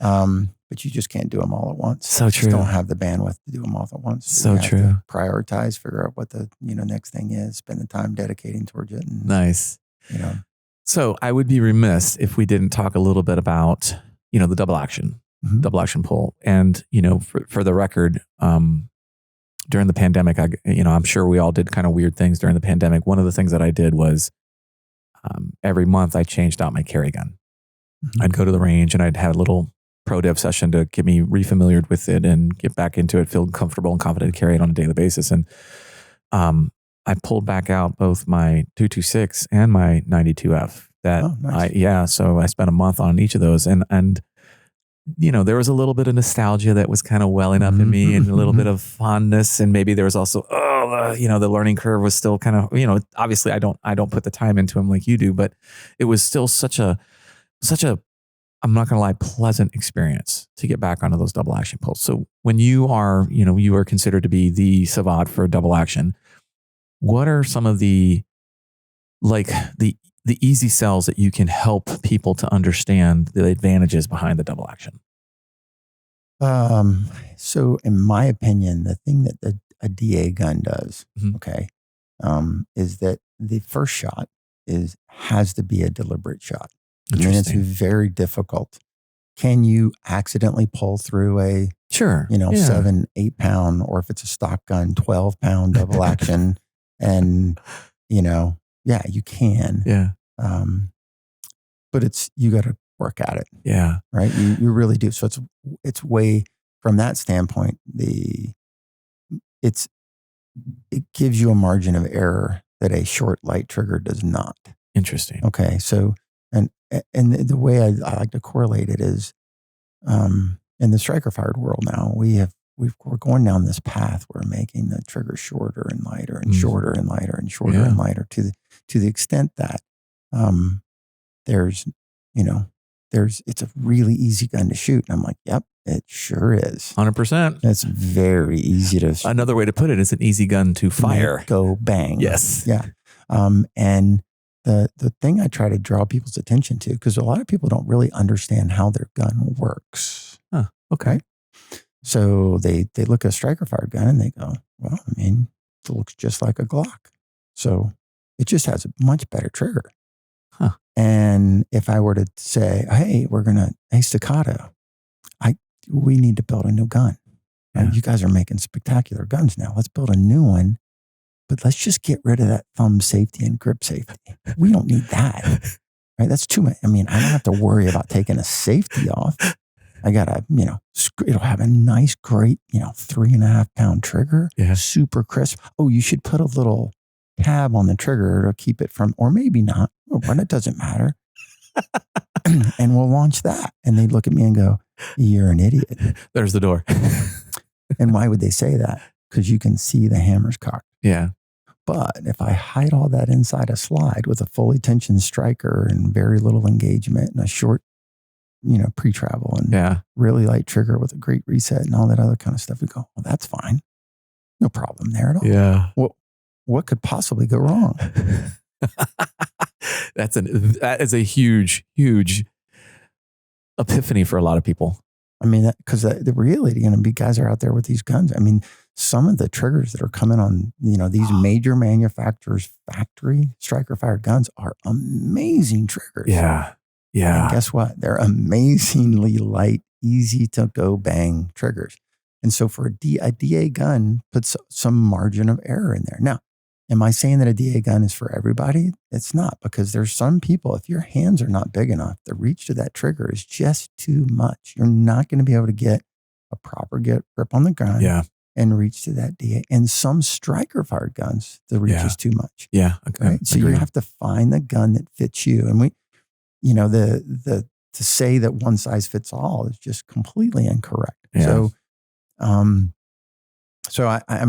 Speaker 2: but you just can't do them all at once.
Speaker 1: So true.
Speaker 2: You just don't have the bandwidth to do them all at once.
Speaker 1: So true.
Speaker 2: Prioritize, figure out what the next thing is, spend the time dedicating towards it. And,
Speaker 1: nice. So I would be remiss if we didn't talk a little bit about the double action pull, and for the record, during the pandemic, I'm sure we all did kind of weird things during the pandemic. One of the things that I did was every month I changed out my carry gun. Mm-hmm. I'd go to the range and I'd have a little pro dev session to get me refamiliared with it and get back into it, feel comfortable and confident to carry it on a daily basis. And I pulled back out both my 226 and my 92F. So I spent a month on each of those, and there was a little bit of nostalgia that was kind of welling up in me, and a little bit of fondness, and maybe there was also the learning curve was still kind of obviously I don't put the time into them like you do, but it was still such a I'm not going to lie, pleasant experience to get back onto those double action pulls. So when you are considered to be the savant for double action, what are some of the easy sells that you can help people to understand the advantages behind the double action?
Speaker 2: So in my opinion, the thing that a DA gun does, is that the first shot has to be a deliberate shot. I mean, it's very difficult. Can you accidentally pull through a 7-8 pound, or if it's a stock gun, 12 pound double action, and you can.
Speaker 1: Yeah.
Speaker 2: But you got to work at it.
Speaker 1: Yeah.
Speaker 2: Right. You really do. So it's way from that standpoint, it gives you a margin of error that a short light trigger does not.
Speaker 1: Interesting.
Speaker 2: Okay. So, and the way I like to correlate it is, in the striker fired world now, we're going down this path. We're making the trigger shorter and lighter and shorter and lighter and shorter and lighter to the extent that there's it's a really easy gun to shoot. And I'm like, yep, it sure is.
Speaker 1: 100%.
Speaker 2: It's very easy to shoot.
Speaker 1: Another way to put it is an easy gun to fire.
Speaker 2: Go bang.
Speaker 1: Yes.
Speaker 2: Yeah. And the thing I try to draw people's attention to, because a lot of people don't really understand how their gun works.
Speaker 1: Huh. Okay.
Speaker 2: So they look at a striker fired gun and they go, well, I mean, it looks just like a Glock. So it just has a much better trigger.
Speaker 1: Huh.
Speaker 2: And if I were to say, hey, staccato, we need to build a new gun.
Speaker 1: Yeah.
Speaker 2: You guys are making spectacular guns now. Let's build a new one, but let's just get rid of that thumb safety and grip safety. We don't need that, right? That's too much. I mean, I don't have to worry about taking a safety off. I got it'll have a nice, great, 3.5 pound trigger.
Speaker 1: Yeah.
Speaker 2: Super crisp. Oh, you should put a little tab on the trigger to keep it from, or maybe not, but it doesn't matter. And we'll launch that. And they'd look at me and go, you're an idiot.
Speaker 1: There's the door.
Speaker 2: And why would they say that? Because you can see the hammer's cocked.
Speaker 1: Yeah.
Speaker 2: But if I hide all that inside a slide with a fully tensioned striker and very little engagement and a short, pre-travel and really light trigger with a great reset and all that other kind of stuff, we go, well, that's fine. No problem there at all.
Speaker 1: Yeah.
Speaker 2: What could possibly go wrong?
Speaker 1: That is a huge, huge epiphany for a lot of people.
Speaker 2: I mean, because the reality, guys are out there with these guns. I mean, some of the triggers that are coming on, these major manufacturers' factory striker fired guns are amazing triggers.
Speaker 1: Yeah. Yeah.
Speaker 2: And guess what? They're amazingly light, easy to go bang triggers. And so for a DA gun puts some margin of error in there. Now, am I saying that a DA gun is for everybody? It's not, because there's some people, if your hands are not big enough, the reach to that trigger is just too much. You're not going to be able to get a proper grip on the gun and reach to that DA. And some striker fired guns, the reach is too much.
Speaker 1: Yeah. Okay.
Speaker 2: Right? So you have to find the gun that fits you. And to say that one size fits all is just completely incorrect.
Speaker 1: Yeah.
Speaker 2: So I'm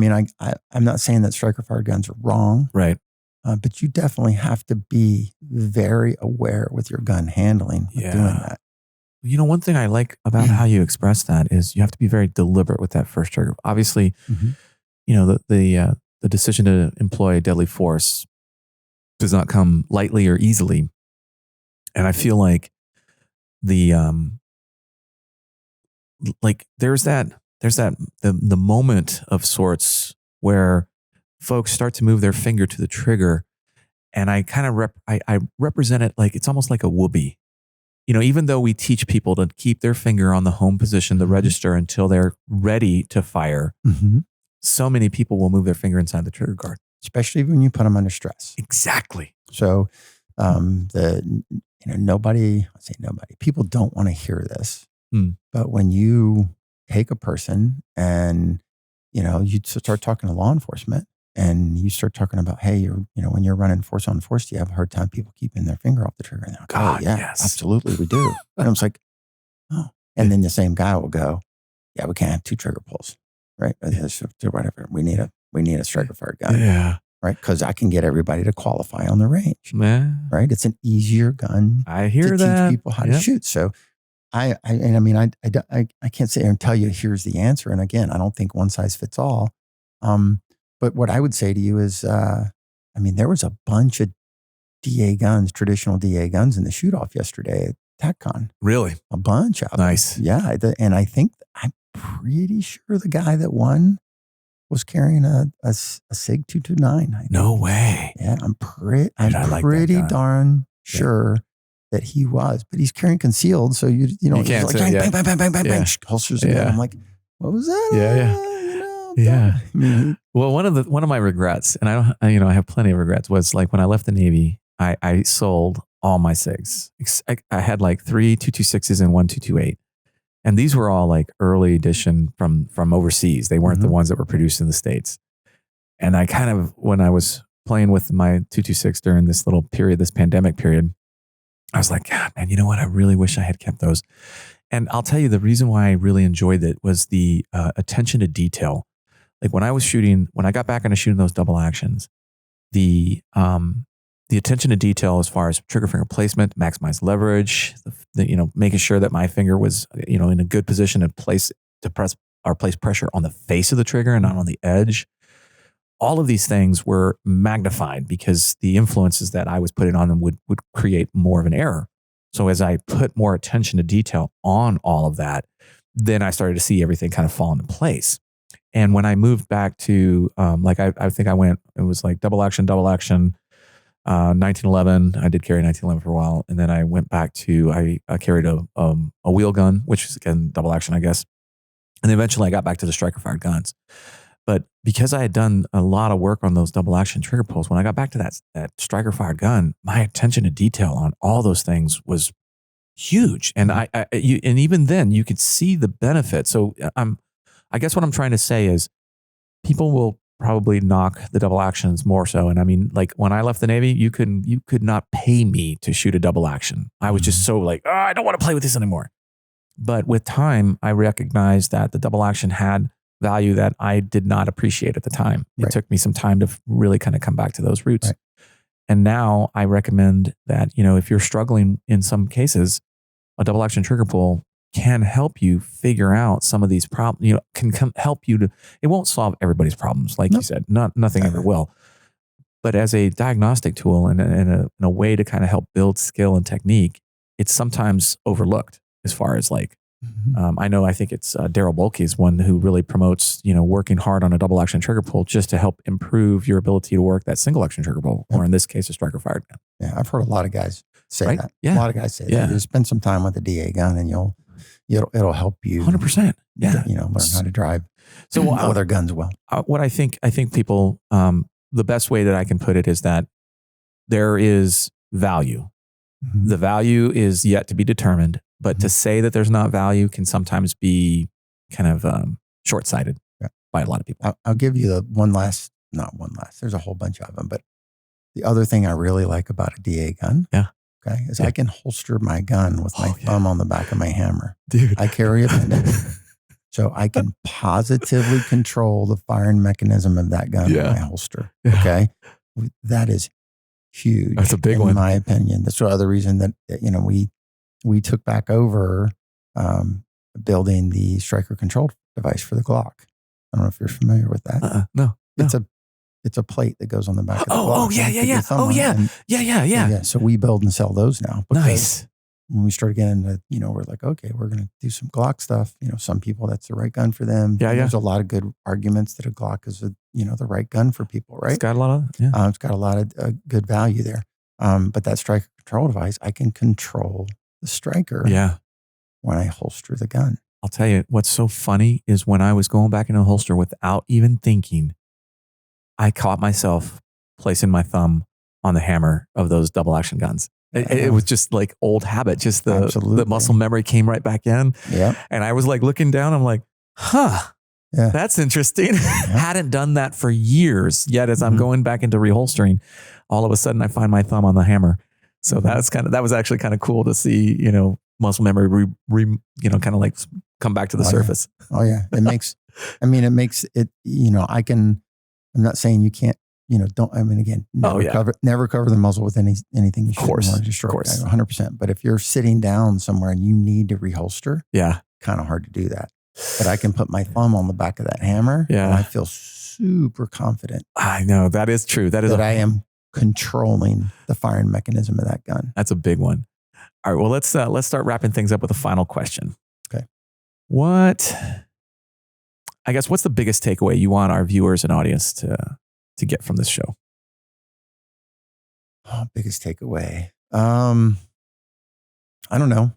Speaker 2: not saying that striker fired guns are wrong,
Speaker 1: right?
Speaker 2: But you definitely have to be very aware with your gun handling with doing that.
Speaker 1: One thing I like about how you express that is you have to be very deliberate with that first trigger. Obviously, the decision to employ deadly force does not come lightly or easily, and I feel like there's the moment of sorts where folks start to move their finger to the trigger, and I kind of I represent it like it's almost like a whoopee. Even though we teach people to keep their finger on the home position, the register, until they're ready to fire, so many people will move their finger inside the trigger guard,
Speaker 2: especially when you put them under stress.
Speaker 1: Exactly.
Speaker 2: So nobody, people don't want to hear this, but when you take a person and, you start talking to law enforcement and you start talking about, hey, when you're running force on force, do you have a hard time people keeping their finger off the trigger? And they're like,
Speaker 1: God,
Speaker 2: yeah,
Speaker 1: yes.
Speaker 2: Absolutely, we do. And I was like, oh. And then the same guy will go, yeah, we can't have 2 trigger pulls, right? Whatever. We need a striker fired gun.
Speaker 1: Yeah.
Speaker 2: Right? Because I can get everybody to qualify on the range. Right? It's an easier gun.
Speaker 1: I hear
Speaker 2: to
Speaker 1: that.
Speaker 2: Teach people how to shoot. So I can't sit here and tell you here's the answer. And again, I don't think one size fits all. But what I would say to you is, there was a bunch of DA guns, traditional DA guns in the shoot off yesterday at TACCon.
Speaker 1: Really?
Speaker 2: A bunch of them.
Speaker 1: Nice.
Speaker 2: Yeah. And I'm pretty sure the guy that won was carrying a SIG 229.
Speaker 1: No way.
Speaker 2: Yeah. I'm pretty darn sure that he was, but he's carrying concealed. So you can't say, bang, bang, bang, bang, bang, bang, holsters again. I'm like, what was that?
Speaker 1: Yeah. Well, one of my regrets, and I have plenty of regrets, was like when I left the Navy, I sold all my SIGs. I had like 3 226s and 1 228. And these were all like early edition from overseas. They weren't the ones that were produced in the States. And I kind of, when I was playing with my 226 during this little period, this pandemic period, I was like, God, man, you know what? I really wish I had kept those. And I'll tell you, the reason why I really enjoyed it was the attention to detail. Like when I got back into shooting those double actions, the the attention to detail as far as trigger finger placement, maximize leverage, making sure that my finger was, in a good position to place pressure on the face of the trigger and not on the edge. All of these things were magnified because the influences that I was putting on them would create more of an error. So as I put more attention to detail on all of that, then I started to see everything kind of fall into place. And when I moved back to, I think I went, it was like double action, 1911. I did carry 1911 for a while. And then I went back to, I carried a wheel gun, which is again, double action, I guess. And then eventually I got back to the striker fired guns. But because I had done a lot of work on those double action trigger pulls, when I got back to that striker fired gun, my attention to detail on all those things was huge. And and even then you could see the benefit. So I guess what I'm trying to say is people will probably knock the double actions more so. And I mean, like when I left the Navy, you could not pay me to shoot a double action. I was just so like, I don't want to play with this anymore. But with time, I recognized that the double action had value that I did not appreciate at the time. It took me some time to really kind of come back to those roots. Right. And now I recommend that, if you're struggling in some cases, a double action trigger pull can help you figure out some of these problems, can help you it won't solve everybody's problems. Like you said, nothing ever will. But as a diagnostic tool and a way to kind of help build skill and technique, it's sometimes overlooked as far as like, I think it's Daryl Bolke is one who really promotes, working hard on a double action trigger pull just to help improve your ability to work that single action trigger pull, or in this case, a striker fired gun.
Speaker 2: Yeah, I've heard a lot of guys say that.
Speaker 1: Yeah.
Speaker 2: A lot of guys say that. You spend some time with the DA gun and it'll help you
Speaker 1: 100%. Yeah.
Speaker 2: Learn how to drive
Speaker 1: so
Speaker 2: other guns well.
Speaker 1: What I think people, the best way that I can put it is that there is value. Mm-hmm. The value is yet to be determined. But to say that there's not value can sometimes be kind of short-sighted by a lot of people.
Speaker 2: I'll give you not one last, there's a whole bunch of them. But the other thing I really like about a DA gun, is I can holster my gun with my thumb on the back of my hammer.
Speaker 1: Dude.
Speaker 2: I carry a pendant. So I can positively control the firing mechanism of that gun in my holster. Yeah. Okay. That is huge.
Speaker 1: That's a big one.
Speaker 2: In my opinion. That's the other reason that, we took back over building the striker control device for the Glock. I don't know if you're familiar with that.
Speaker 1: No.
Speaker 2: It's a plate that goes on the back of the Glock.
Speaker 1: Yeah.
Speaker 2: So we build and sell those now.
Speaker 1: Nice.
Speaker 2: When we started getting into, we're like, okay, we're going to do some Glock stuff. Some people, that's the right gun for them.
Speaker 1: Yeah.
Speaker 2: There's a lot of good arguments that a Glock is the right gun for people, right?
Speaker 1: It's got a lot of,
Speaker 2: it's got a lot of good value there. But that striker control device, I can control the striker when I holster the gun.
Speaker 1: I'll tell you, what's so funny is when I was going back into the holster without even thinking, I caught myself placing my thumb on the hammer of those double action guns. It was just like old habit. Just the muscle memory came right back in.
Speaker 2: Yeah.
Speaker 1: And I was like looking down, I'm like, that's interesting. Hadn't done that for years. Yet as I'm going back into reholstering, all of a sudden I find my thumb on the hammer. So that was actually kind of cool to see, muscle memory, kind of like come back to the surface.
Speaker 2: Yeah. Oh yeah. It makes it, I'm not saying you can't, never cover the muzzle with anything you shouldn't want to destroy. 100%. But if you're sitting down somewhere and you need to reholster, kind of hard to do that. But I can put my thumb on the back of that hammer and I feel super confident.
Speaker 1: I know that is true. That
Speaker 2: I am controlling the firing mechanism of that gun.
Speaker 1: That's a big one. All right. Well, let's start wrapping things up with a final question.
Speaker 2: Okay.
Speaker 1: What's the biggest takeaway you want our viewers and audience to get from this show?
Speaker 2: Biggest takeaway. I don't know.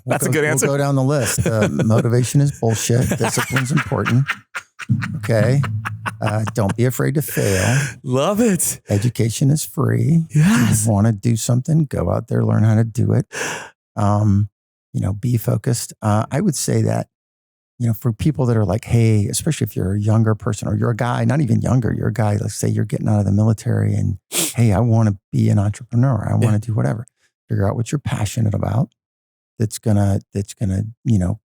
Speaker 1: That's a good answer.
Speaker 2: We'll go down the list. Motivation is bullshit. Discipline's important. Okay. Don't be afraid to fail.
Speaker 1: Love it.
Speaker 2: Education is free.
Speaker 1: Yes.
Speaker 2: If you want to do something, go out there, learn how to do it. Be focused. I would say that, for people that are like, hey, especially if you're a younger person or you're a guy, not even younger, you're a guy, let's say you're getting out of the military and, hey, I want to be an entrepreneur. I want to do whatever. Figure out what you're passionate about. That's gonna,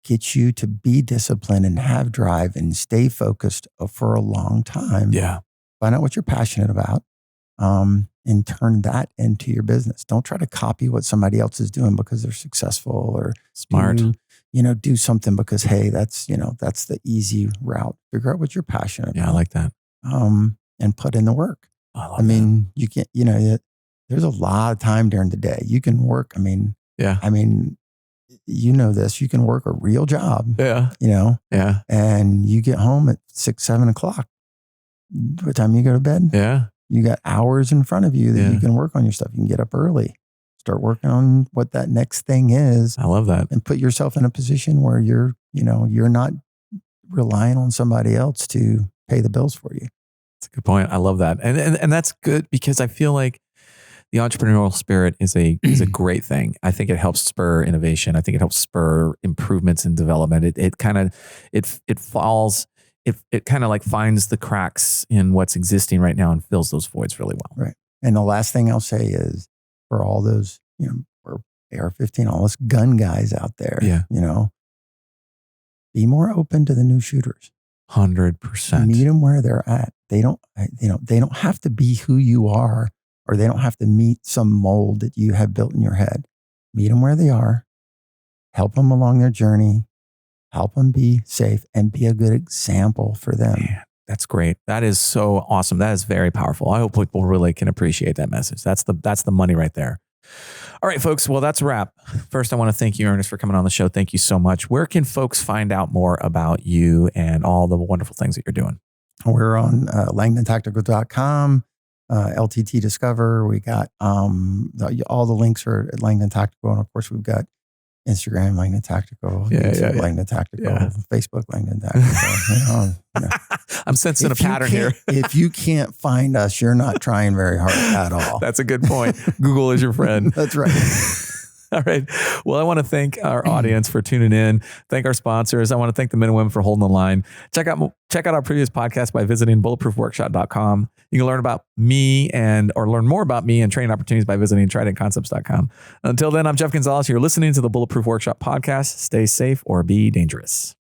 Speaker 2: get you to be disciplined and have drive and stay focused for a long time.
Speaker 1: Yeah.
Speaker 2: Find out what you're passionate about. and turn that into your business. Don't try to copy what somebody else is doing because they're successful, or
Speaker 1: smart.
Speaker 2: Do something because, hey, that's the easy route. Figure out what you're passionate about.
Speaker 1: Yeah, I like that.
Speaker 2: And put in the work.
Speaker 1: I mean,
Speaker 2: you can't, there's a lot of time during the day. You can work.
Speaker 1: Yeah.
Speaker 2: This, you can work a real job.
Speaker 1: Yeah. Yeah.
Speaker 2: And you get home at 6, 7 o'clock. What time you go to bed?
Speaker 1: Yeah.
Speaker 2: You got hours in front of you that you can work on your stuff. You can get up early, start working on what that next thing is.
Speaker 1: I love that.
Speaker 2: And put yourself in a position where you're not relying on somebody else to pay the bills for you.
Speaker 1: That's a good point. I love that. And that's good, because I feel like the entrepreneurial spirit is a great thing. I think it helps spur innovation. I think it helps spur improvements in development. It kind of finds the cracks in what's existing right now and fills those voids really well.
Speaker 2: Right. And the last thing I'll say is, for all those, for AR-15, all those gun guys out there, be more open to the new shooters.
Speaker 1: 100%.
Speaker 2: Meet them where they're at. They don't have to be who you are, or they don't have to meet some mold that you have built in your head. Meet them where they are, help them along their journey, help them be safe, and be a good example for them.
Speaker 1: Man, that's great. That is so awesome. That is very powerful. I hope people really can appreciate that message. That's the money right there. All right, folks. Well, that's a wrap. First, I want to thank you, Ernest, for coming on the show. Thank you so much. Where can folks find out more about you and all the wonderful things that you're doing?
Speaker 2: We're on langdontactical.com, LTT Discover. We got all the links are at Langdon Tactical. And of course, we've got Instagram, Langdon Tactical, YouTube, Langdon Tactical, Facebook, Langdon Tactical.
Speaker 1: I'm sensing a pattern here.
Speaker 2: If you can't find us, you're not trying very hard at all.
Speaker 1: That's a good point. Google is your friend.
Speaker 2: That's right.
Speaker 1: All right. Well, I want to thank our audience for tuning in. Thank our sponsors. I want to thank the men and women for holding the line. Check out our previous podcast by visiting bulletproofworkshop.com. You can learn about me or learn more about me and training opportunities by visiting tridentconcepts.com. Until then, I'm Jeff Gonzalez. You're listening to the Bulletproof Workshop podcast. Stay safe or be dangerous.